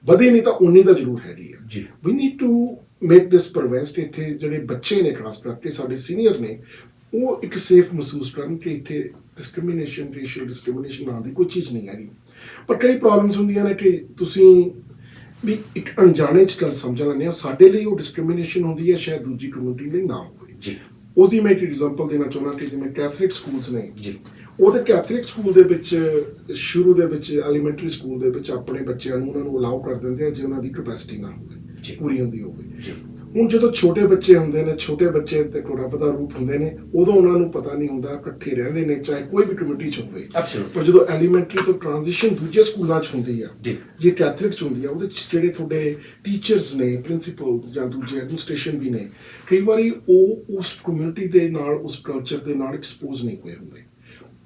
ਵਧੀ ਨਹੀਂ ਤਾਂ ਉਨੀ ਤਾਂ ਜ਼ਰੂਰ ਹੈਗੀ ਹੈ ਜੀ we need to make this prevent ਇੱਥੇ ਜਿਹੜੇ ਬੱਚੇ ਨੇ ਖਾਸ ਕਰਕੇ ਸਾਡੇ ਸੀਨੀਅਰ ਨੇ ਉਹ ਇੱਕ ਸੇਫ ਮਹਿਸੂਸ ਕਰਨ ਕਿ ਇੱਥੇ ਡਿਸਕ੍ਰਿਮੀਨੇਸ਼ਨ ਰੇਸ਼ੀਅਲ ਡਿਸਕ੍ਰਿਮੀਨੇਸ਼ਨ ਨਾਂ ਦੀ ਕੋਈ ਚੀਜ਼ ਨਹੀਂ ਹੈਗੀ ਪਰ ਕਈ ਪ੍ਰੋਬਲਮਸ ਹੁੰਦੀਆਂ ਨੇ ਕਿ ਤੁਸੀਂ ਵੀ ਇੱਕ ਅਣਜਾਣੇ 'ਚ ਗੱਲ ਸਮਝ ਲੈਂਦੇ ਹੋ ਸਾਡੇ ਲਈ ਉਹ ਡਿਸਕ੍ਰਿਮੀਨੇਸ਼ਨ ਹੁੰਦੀ ਹੈ ਸ਼ਾਇਦ ਦੂਜੀ ਕਮਿਊਨਿਟੀ ਲਈ ਨਾ ਹੋਵੇ ਜੀ ਉਹਦੀ ਮੈਂ ਇੱਕ ਐਗਜ਼ਾਮਪਲ ਦੇਣਾ ਚਾਹੁੰਦਾ ਕਿ ਜਿਵੇਂ ਕੈਥਲਿਕ ਸਕੂਲਸ ਨੇ ਜੀ ਉਹਦੇ ਕੈਥਲਿਕ ਸਕੂਲ ਦੇ ਵਿੱਚ ਸ਼ੁਰੂ ਦੇ ਵਿੱਚ ਐਲੀਮੈਂਟਰੀ ਸਕੂਲ ਦੇ ਵਿੱਚ ਆਪਣੇ ਬੱਚਿਆਂ ਨੂੰ ਉਹਨਾਂ ਨੂੰ ਅਲਾਉ ਕਰ ਦਿੰਦੇ ਆ ਜੇ ਉਹਨਾਂ ਦੀ ਕੈਪੈਸਿਟੀ ਨਾ ਹੋਵੇ ਪੂਰੀ ਹੁੰਦੀ ਹੋਵੇ ਹੁਣ ਜਦੋਂ ਛੋਟੇ ਬੱਚੇ ਹੁੰਦੇ ਨੇ ਛੋਟੇ ਬੱਚੇ ਤੇ ਰੱਬ ਦਾ ਰੂਪ ਹੁੰਦੇ ਨੇ ਉਦੋਂ ਉਹਨਾਂ ਨੂੰ ਪਤਾ ਨਹੀਂ ਹੁੰਦਾ ਇਕੱਠੇ ਰਹਿੰਦੇ ਨੇ ਚਾਹੇ ਕੋਈ ਵੀ ਕਮਿਊਨਿਟੀ 'ਚ ਹੋਵੇ ਪਰ ਜਦੋਂ ਐਲੀਮੈਂਟਰੀ ਤੋਂ ਟ੍ਰਾਂਜੀਸ਼ਨ ਦੂਜੇ ਸਕੂਲਾਂ 'ਚ ਹੁੰਦੀ ਆ ਜੇ ਕੈਥਲਿਕ 'ਚ ਹੁੰਦੀ ਆ ਉਹਦੇ 'ਚ ਜਿਹੜੇ ਤੁਹਾਡੇ ਟੀਚਰਸ ਨੇ ਪ੍ਰਿੰਸੀਪਲ ਜਾਂ ਦੂਜੇ ਐਡਮਿਨਿਸਟ੍ਰੇਸ਼ਨ ਵੀ ਨੇ ਕਈ ਵਾਰੀ ਉਹ ਉਸ ਕਮਿਊਨਿਟੀ ਦੇ ਨਾਲ ਉਸ ਕਲਚਰ ਦੇ ਨਾਲ ਐਕਸਪੋਜ਼ ਨਹੀਂ ਹੋਏ ਹੁੰਦੇ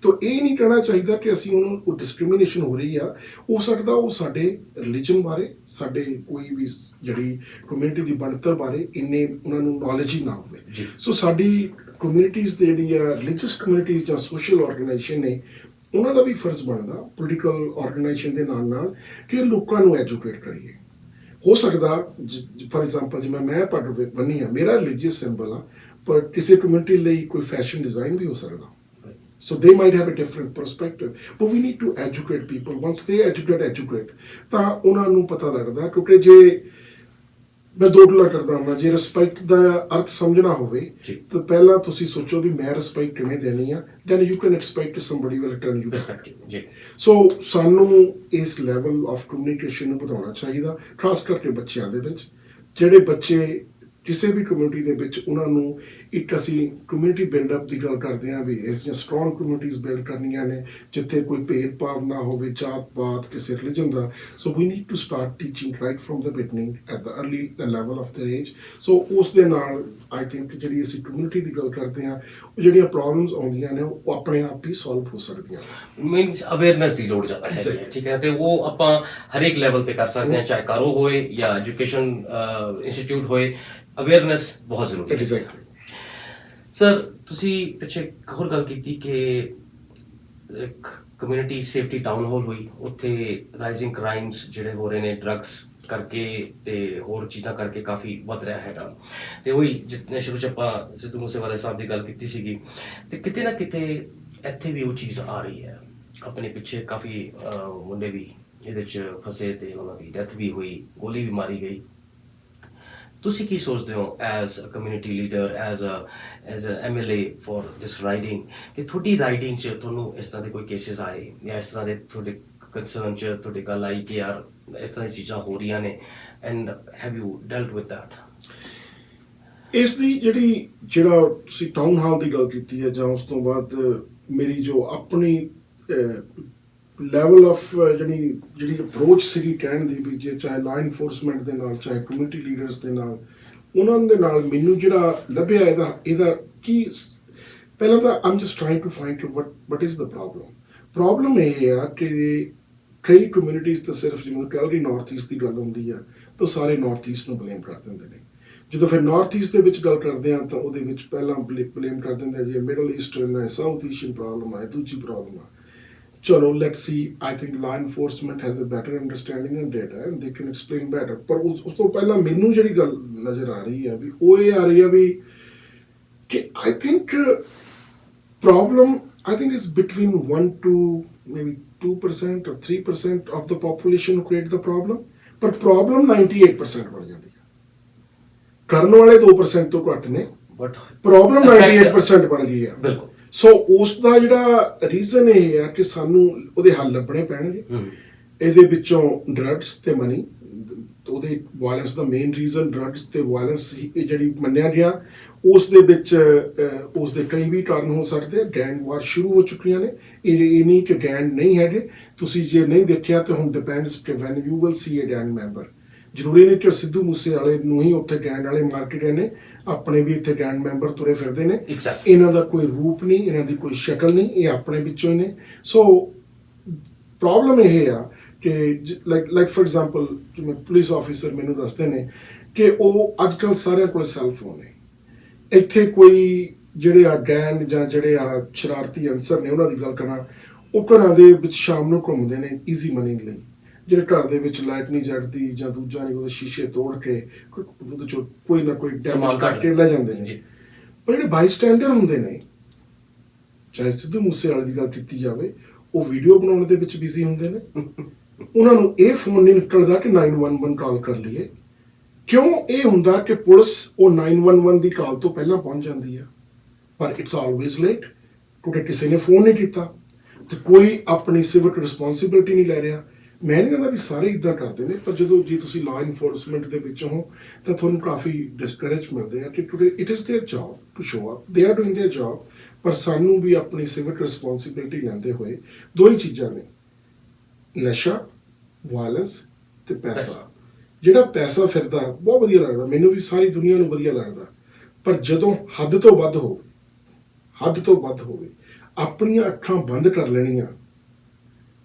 ਤਾਂ ਇਹ ਨਹੀਂ ਕਹਿਣਾ ਚਾਹੀਦਾ ਕਿ ਅਸੀਂ ਉਹਨੂੰ ਕੋਈ ਡਿਸਕ੍ਰਿਮੀਨੇਸ਼ਨ ਹੋ ਰਹੀ ਆ ਹੋ ਸਕਦਾ ਉਹ ਸਾਡੇ ਰਿਲੀਜਨ ਬਾਰੇ ਸਾਡੇ ਕੋਈ ਵੀ ਜਿਹੜੀ ਕਮਿਊਨਿਟੀ ਦੀ ਬਣਤਰ ਬਾਰੇ ਇੰਨੇ ਉਹਨਾਂ ਨੂੰ ਨੌਲੇਜ ਹੀ ਨਾ ਹੋਵੇ ਸੋ ਸਾਡੀ ਕਮਿਊਨਿਟੀਜ਼ ਦੇ ਜਿਹੜੀ ਆ ਰਿਲੀਜੀਅਸ ਕਮਿਊਨਿਟੀਜ਼ ਜਾਂ ਸੋਸ਼ਲ ਆਰਗੇਨਾਈਜੇਸ਼ਨ ਨੇ ਉਹਨਾਂ ਦਾ ਵੀ ਫਰਜ਼ ਬਣਦਾ ਪੋਲੀਟੀਕਲ ਆਰਗੇਨਾਈਜੇਸ਼ਨ ਦੇ ਨਾਲ ਕਿ ਲੋਕਾਂ ਨੂੰ ਐਜੂਕੇਟ ਕਰੀਏ ਹੋ ਸਕਦਾ ਫॉर एग्जांपल ਜਿਵੇਂ ਮੈਂ ਪੱਗ ਬੰਨੀ ਆ ਮੇਰਾ ਰਿਲੀਜੀਅਸ ਸਿੰਬਲ ਆ ਪਰ ਕਿਸੇ ਕਮਿਊਨਿਟੀ ਲਈ ਕੋਈ ਫੈਸ਼ਨ ਡਿਜ਼ਾਈਨ ਵੀ ਹੋ ਸਕਦਾ So they might have a different perspective, but we need to educate people. Once they educate, ਤਾਂ ਉਹਨਾਂ ਨੂੰ ਪਤਾ ਲੱਗਦਾ ਕਿਉਂਕਿ ਜੇ ਮੈਂ ਦੋ ਗੱਲਾਂ ਕਰਦਾ ਹਾਂ ਜੇ ਰਿਸਪੈਕਟ ਦਾ ਅਰਥ ਸਮਝਣਾ ਹੋਵੇ ਤਾਂ ਪਹਿਲਾਂ ਤੁਸੀਂ ਸੋਚੋ ਵੀ ਮੈਂ ਰਿਸਪੈਕਟ ਕਿਵੇਂ ਦੇਣੀ ਆ then you can expect somebody will return you respect. So ਸਾਨੂੰ ਇਸ ਲੈਵਲ ਆਫ ਕਮਿਊਨੀਕੇਸ਼ਨ ਨੂੰ ਵਧਾਉਣਾ ਚਾਹੀਦਾ ਖਾਸ ਕਰਕੇ ਬੱਚਿਆਂ ਦੇ ਵਿੱਚ ਜਿਹੜੇ ਬੱਚੇ ਕਿਸੇ ਵੀ ਕਮਿਊਨਿਟੀ ਦੇ ਵਿੱਚ ਉਹਨਾਂ ਨੂੰ ਇੱਕ ਅਸੀਂ ਕਮਿਊਨਿਟੀ ਬਿਲਡਅਪ ਦੀ ਗੱਲ ਕਰਦੇ ਹਾਂ ਵੀ ਇਸ ਦੀਆਂ ਸਟਰੋਂਗ ਕਮਿਊਨਿਟੀਜ਼ ਬਿਲਡ ਕਰਨੀਆਂ ਨੇ ਜਿੱਥੇ ਕੋਈ ਭੇਦਭਾਵ ਨਾ ਹੋਵੇ ਜਾਤ ਪਾਤ ਕਿਸੇ ਰਿਲੀਜਨ ਦਾ so we need to start teaching right from the beginning at the early level of the age so ਉਸ ਦੇ ਨਾਲ ਆਈ ਥਿੰਕ ਜਿਹੜੀ ਅਸੀਂ ਕਮਿਊਨਿਟੀ ਦੀ ਗੱਲ ਕਰਦੇ ਹਾਂ ਉਹ ਜਿਹੜੀਆਂ ਪ੍ਰੋਬਲਮਸ ਆਉਂਦੀਆਂ ਨੇ ਉਹ ਆਪਣੇ ਆਪ ਹੀ ਸੋਲਵ ਹੋ ਸਕਦੀਆਂ ਮੀਨਸ ਅਵੇਅਰਨੈਸ ਦੀ ਲੋੜ ਜ਼ਿਆਦਾ ਹੈ ਠੀਕ ਹੈ ਤੇ ਉਹ ਆਪਾਂ ਹਰੇਕ ਲੈਵਲ ਤੇ ਕਰ ਸਕਦੇ ਹਾਂ ਚਾਹੇ ਕਾਰੋ ਹੋਏ ਜਾਂ ਐਜੂਕੇਸ਼ਨ ਇੰਸਟੀਚਿਊਟ ਹੋਏ ਅਵੇਅਰਨੈਸ ਬਹੁਤ ਜ਼ਰੂਰੀ ਹੈ ਐਗਜ਼ੈਕਟਲੀ ਸਰ ਤੁਸੀਂ ਪਿੱਛੇ ਇੱਕ ਹੋਰ ਗੱਲ ਕੀਤੀ ਕਿ ਇੱਕ ਕਮਿਊਨਿਟੀ ਸੇਫਟੀ ਟਾਊਨ ਹਾਲ ਹੋਈ ਉੱਥੇ ਰਾਈਜ਼ਿੰਗ ਕ੍ਰਾਈਮਸ ਜਿਹੜੇ ਹੋ ਰਹੇ ਨੇ ਡਰੱਗਸ ਕਰਕੇ ਤੇ ਹੋਰ ਚੀਜ਼ਾਂ ਕਰਕੇ ਕਾਫੀ ਵੱਧ ਰਿਹਾ ਹੈਗਾ ਤੇ ਉਹੀ ਜਿਤਨੇ ਸ਼ੁਰੂ ਚ ਆਪਾਂ ਸਿੱਧੂ ਮੂਸੇਵਾਲੇ ਸਾਹਿਬ ਦੀ ਗੱਲ ਕੀਤੀ ਸੀਗੀ ਤੇ ਕਿਤੇ ਨਾ ਕਿਤੇ ਇੱਥੇ ਵੀ ਉਹ ਚੀਜ਼ ਆ ਰਹੀ ਹੈ ਆਪਣੇ ਪਿੱਛੇ ਕਾਫੀ ਮੁੰਡੇ ਵੀ ਇਹਦੇ ਚ ਫਸੇ ਤੇ ਉਹਨਾਂ ਦੀ ਡੈਥ ਵੀ ਹੋਈ ਗੋਲੀ ਵੀ ਮਾਰੀ ਗਈ ਤੁਸੀਂ ਕੀ ਸੋਚਦੇ ਹੋ as a community leader as a MLA for this riding ਕਿ ਤੁਹਾਡੀ ਰਾਈਡਿੰਗ 'ਚ ਤੁਹਾਨੂੰ ਇਸ ਤਰ੍ਹਾਂ ਦੇ ਕੋਈ ਕੇਸਿਸ ਆਏ ਜਾਂ ਇਸ ਤਰ੍ਹਾਂ ਦੇ ਤੁਹਾਡੇ ਕੰਸਰਨ 'ਚ ਤੁਹਾਡੀ ਗੱਲ ਆਈ ਕਿ ਯਾਰ ਇਸ ਤਰ੍ਹਾਂ ਦੀ ਚੀਜ਼ਾਂ ਹੋ ਰਹੀਆਂ ਨੇ and have you dealt with that ਇਸ ਦੀ ਜਿਹੜਾ ਤੁਸੀਂ ਟਾਊਨ ਹਾਲ ਦੀ ਗੱਲ ਕੀਤੀ ਹੈ ਜਾਂ ਉਸ ਤੋਂ ਬਾਅਦ ਮੇਰੀ ਜੋ ਆਪਣੀ ਲੈਵਲ ਆਫ ਜਿਹੜੀ ਅਪਰੋਚ ਸੀਗੀ ਕਹਿਣ ਦੀ ਵੀ ਜੇ ਚਾਹੇ ਲਾ ਇਨਫੋਰਸਮੈਂਟ ਦੇ ਨਾਲ ਚਾਹੇ ਕਮਿਊਨਿਟੀ ਲੀਡਰਸ ਦੇ ਨਾਲ ਉਹਨਾਂ ਦੇ ਨਾਲ ਮੈਨੂੰ ਜਿਹੜਾ ਲੱਭਿਆ ਇਹਦਾ ਕੀ ਪਹਿਲਾਂ ਤਾਂ I'm just trying to find what is the problem ਇਹ ਆ ਕਿ ਕਈ ਕਮਿਊਨਿਟੀਜ਼ ਤਾਂ ਸਿਰਫ ਜਿਵੇਂ ਕੈਲਗਰੀ ਨਾਰਥ ਈਸਟ ਦੀ ਗੱਲ ਹੁੰਦੀ ਆ ਤਾਂ ਸਾਰੇ ਨਾਰਥ ਈਸਟ ਨੂੰ ਬਲੇਮ ਕਰ ਦਿੰਦੇ ਨੇ ਜਦੋਂ ਫਿਰ ਨਾਰਥ ਈਸਟ ਦੇ ਵਿੱਚ ਗੱਲ ਕਰਦੇ ਆ ਤਾਂ ਉਹਦੇ ਵਿੱਚ ਪਹਿਲਾਂ ਬਲੇਮ ਕਰ ਦਿੰਦੇ ਆ ਜੀ ਮਿਡਲ ਈਸਟਰਨ ਹੈ ਸਾਊਥ ਏਸ਼ੀਅਨ ਪ੍ਰੋਬਲਮ ਹੈ ਦੂਜੀ ਪ੍ਰੋਬਲਮ ਆ ਚਲੋ let's see I think law enforcement has a better understanding and data and they can explain better ਪਰ ਉਸ ਤੋਂ ਪਹਿਲਾਂ ਮੈਨੂੰ ਜਿਹੜੀ ਗੱਲ ਨਜ਼ਰ ਆ ਰਹੀ ਹੈ ਵੀ ਉਹ ਇਹ ਆ ਰਹੀ ਹੈ ਵੀ ਕਿ I think problem I think it's between 1 to maybe 2% or 3% of the population who create the problem, but problem 98% ਬਣ ਜਾਂਦੀ ਹੈ ਕਰਨ ਵਾਲੇ 2% ਤੋਂ ਘੱਟ ਨੇ ਬਟ ਪ੍ਰੋਬਲਮ 98% ਬਣ ਗਈ ਹੈ ਬਿਲਕੁਲ ਸੋ ਉਸ ਦਾ ਜਿਹੜਾ ਰੀਜ਼ਨ ਇਹ ਹੈ ਕਿ ਸਾਨੂੰ ਉਹਦੇ ਹੱਲ ਲੱਭਣੇ ਪੈਣਗੇ ਇਹਦੇ ਵਿੱਚੋਂ ਡਰੱਗਸ ਤੇ ਮਨੀ ਉਹਦੇ ਵਾਇਲੈਂਸ ਦਾ ਮੇਨ ਰੀਜ਼ਨ ਡਰੱਗਸ ਤੇ ਵਾਇਲੈਂਸ ਜਿਹੜੀ ਮੰਨਿਆ ਗਿਆ ਉਸ ਦੇ ਵਿੱਚ ਉਸ ਦੇ ਕਈ ਵੀ ਕਾਰਨ ਹੋ ਸਕਦੇ ਗੈਂਗ ਵਾਰ ਸ਼ੁਰੂ ਹੋ ਚੁੱਕੀਆਂ ਨੇ ਇਹ ਨਹੀਂ ਕਿ ਗੈਂਗ ਨਹੀਂ ਹੈਗੇ ਤੁਸੀਂ ਜੇ ਨਹੀਂ ਦੇਖਿਆ ਤਾਂ ਹੁਣ ਡਿਪੈਂਡਸ ਕਿ when you will see a gang member ਜ਼ਰੂਰੀ ਨਹੀਂ ਕਿ ਸਿੱਧੂ ਮੂਸੇਵਾਲੇ ਨੂੰ ਹੀ ਉੱਥੇ ਗੈਂਗ ਵਾਲੇ ਮਾਰਕੀਟ ਨੇ ਆਪਣੇ ਵੀ ਇੱਥੇ ਗੈਂਗ ਮੈਂਬਰ ਤੁਰੇ ਫਿਰਦੇ ਨੇ ਇਹਨਾਂ ਦਾ ਕੋਈ ਰੂਪ ਨਹੀਂ ਇਹਨਾਂ ਦੀ ਕੋਈ ਸ਼ਕਲ ਨਹੀਂ ਇਹ ਆਪਣੇ ਵਿੱਚੋਂ ਹੀ ਨੇ ਸੋ ਪ੍ਰੋਬਲਮ ਇਹ ਆ ਕਿ ਲਾਈਕ ਫॉर ਐਗਜ਼ਾਮਪਲ ਜਿਵੇਂ ਪੁਲਿਸ ਆਫੀਸਰ ਮੈਨੂੰ ਦੱਸਦੇ ਨੇ ਕਿ ਉਹ ਅੱਜ ਕੱਲ੍ਹ ਸਾਰਿਆਂ ਕੋਲ ਸੈੱਲ ਫੋਨ ਨੇ ਇੱਥੇ ਕੋਈ ਜਿਹੜੇ ਆ ਗੈਂਗ ਜਾਂ ਜਿਹੜੇ ਆ ਸ਼ਰਾਰਤੀ ਅਨਸਰ ਨੇ ਉਹਨਾਂ ਦੀ ਗੱਲ ਕਰਾਂ ਉਹ ਘਰਾਂ ਦੇ ਵਿੱਚ ਸ਼ਾਮ ਨੂੰ ਘੁੰਮਦੇ ਨੇ ਈਜ਼ੀ ਮਨੀ ਲਈ ਜਿਹੜੇ ਘਰ ਦੇ ਵਿੱਚ ਲਾਈਟ ਨਹੀਂ ਜਗਦੀ ਜਾਂ ਦੂਜਾ ਨਹੀਂ ਉਹਦੇ ਸ਼ੀਸ਼ੇ ਤੋੜ ਕੇ ਉਹਦੇ ਚੋਂ ਕੋਈ ਨਾ ਕੋਈ ਡੈਮੇਜ ਕਰਕੇ ਲੈ ਜਾਂਦੇ ਨੇ ਪਰ ਜਿਹੜੇ ਬਾਈ ਸਟੈਂਡਰ ਹੁੰਦੇ ਨੇ ਚਾਹੇ ਸਿੱਧੂ ਮੂਸੇਵਾਲੇ ਦੀ ਗੱਲ ਕੀਤੀ ਜਾਵੇ ਉਹ ਵੀਡੀਓ ਬਣਾਉਣ ਦੇ ਵਿੱਚ ਬਿਜ਼ੀ ਹੁੰਦੇ ਨੇ ਉਹਨਾਂ ਨੂੰ ਇਹ ਫੋਨ ਨਹੀਂ ਨਿਕਲਦਾ ਕਿ 911 ਕਾਲ ਕਰ ਲਈਏ ਕਿਉਂ ਇਹ ਹੁੰਦਾ ਕਿ ਪੁਲਿਸ ਉਹ 911 ਦੀ ਕਾਲ ਤੋਂ ਪਹਿਲਾਂ ਪਹੁੰਚ ਜਾਂਦੀ ਆ ਪਰ ਇਟਸ ਆਲਵੇਜ਼ ਲੇਟ ਕਿਉਂਕਿ ਕਿਸੇ ਨੇ ਫੋਨ ਨਹੀਂ ਕੀਤਾ ਤੇ ਕੋਈ ਆਪਣੀ ਸਿਵਿਕ ਰਿਸਪੌਂਸਿਬਿਲਿਟੀ ਨਹੀਂ ਲੈ ਰਿਹਾ ਮੈਂ ਨਹੀਂ ਕਹਿੰਦਾ ਵੀ ਸਾਰੇ ਇਦਾਂ ਕਰਦੇ ਨੇ ਪਰ ਜਦੋਂ ਜੇ ਤੁਸੀਂ ਲਾ ਇਨਫੋਰਸਮੈਂਟ ਦੇ ਵਿੱਚ ਹੋ ਤਾਂ ਤੁਹਾਨੂੰ ਕਾਫੀ ਡਿਸਕਰੇਜ ਮਿਲਦੇ ਆ ਕਿ today it is their job to show up they are doing their job ਪਰ ਸਾਨੂੰ ਵੀ ਆਪਣੀ ਸਿਵਿਕ ਰਿਸਪੌਂਸਿਬਿਲਿਟੀ ਲੈਂਦੇ ਹੋਏ ਦੋ ਹੀ ਚੀਜ਼ਾਂ ਨੇ ਨਸ਼ਾ ਵਾਇਲੈਂਸ ਤੇ ਪੈਸਾ ਜਿਹੜਾ ਪੈਸਾ ਫਿਰਦਾ ਬਹੁਤ ਵਧੀਆ ਲੱਗਦਾ ਮੈਨੂੰ ਵੀ ਸਾਰੀ ਦੁਨੀਆ ਨੂੰ ਵਧੀਆ ਲੱਗਦਾ ਪਰ ਜਦੋਂ ਹੱਦ ਤੋਂ ਵੱਧ ਹੋਵੇ ਆਪਣੀਆਂ ਅੱਖਾਂ ਬੰਦ ਕਰ ਲੈਣੀਆਂ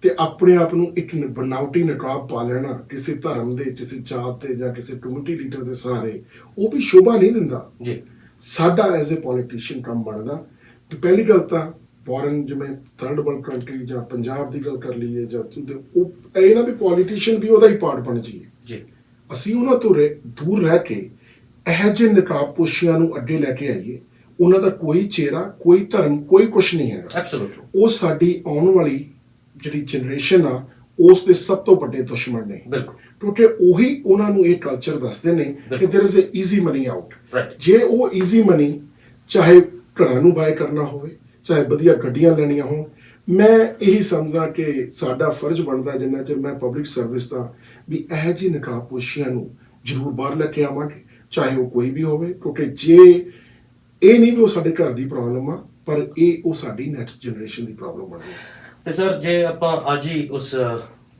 ਤੇ ਆਪਣੇ ਆਪ ਨੂੰ ਇੱਕ ਬਣਾਵਟੀ ਨਕਾਬ ਪਾ ਲੈਣਾ ਕਿਸੇ ਧਰਮ ਦੇ ਕਿਸੇ ਜਾਤ ਤੇ ਜਾਂ ਕਿਸੇ ਕਮਿਊਨਿਟੀ ਲੀਡਰ ਦੇ ਸਹਾਰੇ ਉਹ ਵੀ ਸ਼ੋਭਾ ਨਹੀਂ ਦਿੰਦਾ ਜੀ ਸਾਡਾ ਐਜ਼ ਅ ਪੋਲੀਟੀਸ਼ੀਅਨ ਕੰਮ ਬਣਦਾ ਤੇ ਪਹਿਲੀ ਗੱਲ ਤਾਂ ਫੋਰਨ ਜਿਵੇਂ ਥਰਡ ਵਰਲਡ ਕੰਟਰੀ ਜਾਂ ਪੰਜਾਬ ਦੀ ਗੱਲ ਕਰ ਲਈਏ ਜਾਂ ਉਹ ਇਹ ਨਾ ਵੀ ਪੋਲੀਟੀਸ਼ੀਅਨ ਵੀ ਉਹਦਾ ਹੀ ਪਾਰਟ ਬਣ ਜਾਈਏ ਜੀ ਅਸੀਂ ਉਹਨਾਂ ਤੋਂ ਦੂਰ ਰਹਿ ਕੇ ਇਹੋ ਜਿਹੇ ਨਕਾਬਪੋਸ਼ੀਆਂ ਨੂੰ ਅੱਗੇ ਲੈ ਕੇ ਆਈਏ ਉਹਨਾਂ ਦਾ ਕੋਈ ਚਿਹਰਾ ਕੋਈ ਧਰਮ ਕੋਈ ਕੁਛ ਨਹੀਂ ਹੈਗਾ ਐਬਸੋਲੂਟਲੀ ਉਹ ਸਾਡੀ ਆਉਣ ਵਾਲੀ ਜਿਹੜੀ ਜਨਰੇਸ਼ਨ ਆ ਉਸ ਦੇ ਸਭ ਤੋਂ ਵੱਡੇ ਦੁਸ਼ਮਣ ਨੇ ਕਿਉਂਕਿ ਉਹੀ ਉਹਨਾਂ ਨੂੰ ਇਹ ਕਲਚਰ ਦੱਸਦੇ ਨੇ ਕਿ there is a easy money out ਜੇ ਉਹ ਈਜ਼ੀ ਮਨੀ ਚਾਹੇ ਘਰਾਂ ਨੂੰ ਬਾਏ ਕਰਨਾ ਹੋਵੇ ਚਾਹੇ ਵਧੀਆ ਗੱਡੀਆਂ ਲੈਣੀਆਂ ਹੋਣ ਮੈਂ ਇਹੀ ਸਮਝਦਾ ਕਿ ਸਾਡਾ ਫਰਜ਼ ਬਣਦਾ ਜਿੰਨਾ ਚਿਰ ਮੈਂ ਪਬਲਿਕ ਸਰਵਿਸ ਦਾ ਵੀ ਇਹੋ ਜਿਹੀ ਨਕਾਬਪੋਸ਼ੀਆਂ ਨੂੰ ਜ਼ਰੂਰ ਬਾਹਰ ਲੈ ਕੇ ਆਵਾਂਗੇ, ਚਾਹੇ ਉਹ ਕੋਈ ਵੀ ਹੋਵੇ, ਕਿਉਂਕਿ ਜੇ ਇਹ ਨਹੀਂ ਵੀ ਉਹ ਸਾਡੇ ਘਰ ਦੀ ਪ੍ਰੋਬਲਮ ਆ, ਪਰ ਇਹ ਉਹ ਸਾਡੀ ਨੈਕਸਟ ਜਨਰੇਸ਼ਨ ਦੀ ਪ੍ਰੋਬਲਮ ਬਣ ਗਈ। ਤੇ ਸਰ ਜੇ ਆਪਾਂ ਅੱਜ ਹੀ ਉਸ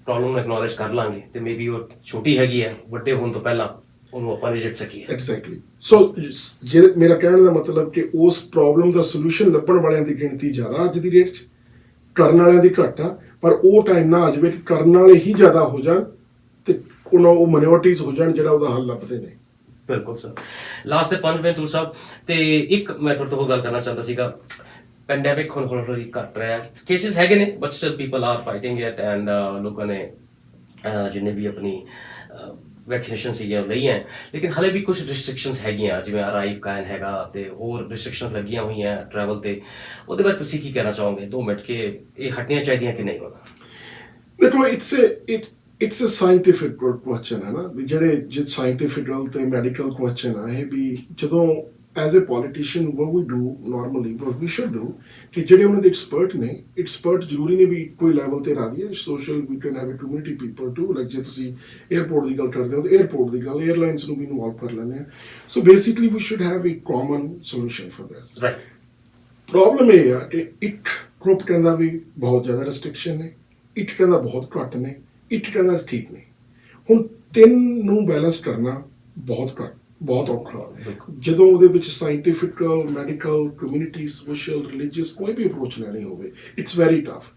ਪ੍ਰੋਬਲਮ ਨੂੰ ਐਕਨੋਲੇਜ ਕਰ ਲਾਂਗੇ ਤੇ ਮੇਬੀ ਉਹ ਛੋਟੀ ਹੈਗੀ ਹੈ, ਵੱਡੇ ਹੋਣ ਤੋਂ ਪਹਿਲਾਂ ਉਹਨੂੰ ਆਪਾਂ ਰਿਜੈਕਟ ਸਕੀਏ। ਐਗਜ਼ੈਕਟਲੀ। ਸੋ ਜੇ ਮੇਰਾ ਕਹਿਣ ਦਾ ਮਤਲਬ ਕਿ ਉਸ ਪ੍ਰੋਬਲਮ ਦਾ ਸੋਲੂਸ਼ਨ ਲੱਭਣ ਵਾਲਿਆਂ ਦੀ ਗਿਣਤੀ ਜ਼ਿਆਦਾ ਅੱਜ ਦੀ ਡੇਟ 'ਚ, ਕਰਨ ਵਾਲਿਆਂ ਦੀ ਘੱਟ ਆ, ਪਰ ਉਹ ਟਾਈਮ ਨਾ ਆ ਜਾਵੇ ਕਿ ਕਰਨ ਵਾਲੇ ਹੀ ਜ਼ਿਆਦਾ ਹੋ ਜਾਣ ਤੇ ਉਹ ਮਾਈਨੋਰਟੀਜ਼ ਹੋ ਜਾਣ ਜਿਹੜਾ ਉਹਦਾ ਹੱਲ ਲੱਭਦੇ ਨੇ। ਬਿਲਕੁਲ ਸਰ। ਲਾਸਟ ਤੇ 5 ਮਿੰਟ ਤੂਰ ਸਾਹਿਬ, ਤੇ ਇੱਕ ਮੈਂ ਤੁਹਾਡੇ ਤੋਂ ਗੱਲ ਕਰਨਾ ਚਾਹੁੰਦਾ ਸੀਗਾ, ਪੈਂਡੈਮਿਕ ਹੁਣ ਹੌਲੀ ਘਟ ਰਿਹਾ, ਕੇਸਿਸ ਹੈਗੇ ਨੇ but still people are fighting it and ਲੋਕਾਂ ਨੇ ਜਿੰਨੇ ਵੀ ਆਪਣੀ ਵੈਕਸੀਨੇਸ਼ਨ ਸੀਗੀਆਂ ਲਈਆਂ, ਲੇਕਿਨ ਹਲੇ ਵੀ ਕੁਝ ਰਿਸਟ੍ਰਿਕਸ਼ਨਸ ਹੈਗੀਆਂ, ਜਿਵੇਂ ਅਰਾਈਵ ਕਾਇਨ ਹੈਗਾ ਤੇ ਹੋਰ ਰਿਸਟ੍ਰਿਕਸ਼ਨਸ ਲੱਗੀਆਂ ਹੋਈਆਂ ਟਰੈਵਲ ਤੇ, ਉਹਦੇ ਬਾਰੇ ਤੁਸੀਂ ਕੀ ਕਹਿਣਾ ਚਾਹੋਗੇ 2 ਮਿੰਟ ਕਿ ਇਹ ਹਟਣੀਆਂ ਚਾਹੀਦੀਆਂ ਕਿ ਨਹੀਂ? ਹੋਣਾ ਦੇਖੋ ਇਟਸ ਅ ਸਾਇੰਟੀਫਿਕ ਕੁਐਸਚਨ ਹੈ ਨਾ, ਵੀ ਜਿਹੜੇ ਸਾਇੰਟੀਫਿਕਲ ਤੇ ਮੈਡੀਕਲ ਕੁਐਸਚਨ ਆ ਇਹ, ਵੀ ਜਦੋਂ as a politician what we do normally, what we should do, ਕਿ ਜਿਹੜੇ ਉਹਨਾਂ ਦੇ ਐਕਸਪਰਟ ਨੇ, ਐਕਸਪਰਟ ਜ਼ਰੂਰੀ ਨਹੀਂ ਵੀ ਕੋਈ ਲੈਵਲ ਤੇ ਰਾ ਦੀਏ, social we can have a community people to, like ਜੇ ਤੁਸੀਂ 에ਅਰਪੋਰਟ ਦੀ ਗੱਲ ਕਰਦੇ ਹੋ ਤਾਂ 에ਅਰਪੋਰਟ ਦੀ ਗੱਲ, 에ਅਰਲਾਈਨਸ ਨੂੰ ਵੀ ਇਨਵੋਲਵ ਕਰ ਲੈਂਦੇ ਆ। So basically we should have a common solution for this. Right. Problem ਇਹ ਆ ਕਿ ਇੱਕ ਗਰੁੱਪ ਕਹਿੰਦਾ ਵੀ ਬਹੁਤ ਜ਼ਿਆਦਾ ਰੈਸਟ੍ਰਿਕਸ਼ਨ ਨੇ, ਇੱਕ ਕਹਿੰਦਾ ਬਹੁਤ ਘੱਟ ਨੇ, ਇੱਕ ਕਹਿੰਦਾ ਠੀਕ ਨੇ। ਹੁਣ ਤਿੰਨ ਨੂੰ ਬੈਲੈਂਸ ਕਰਨਾ ਬਹੁਤ ਔਖਾ। ਜਦੋਂ ਉਹਦੇ ਵਿੱਚ ਸਾਇੰਟੀਫਿਕਲ, ਮੈਡੀਕਲ, ਕਮਿਊਨਿਟੀ, ਸੋਸ਼ਲ, ਰਿਲੀਜੀਅਸ ਕੋਈ ਵੀ ਅਪਰੋਚ ਲੈਣੀ ਹੋਵੇ, ਇਟਸ ਵੈਰੀ ਟਫ।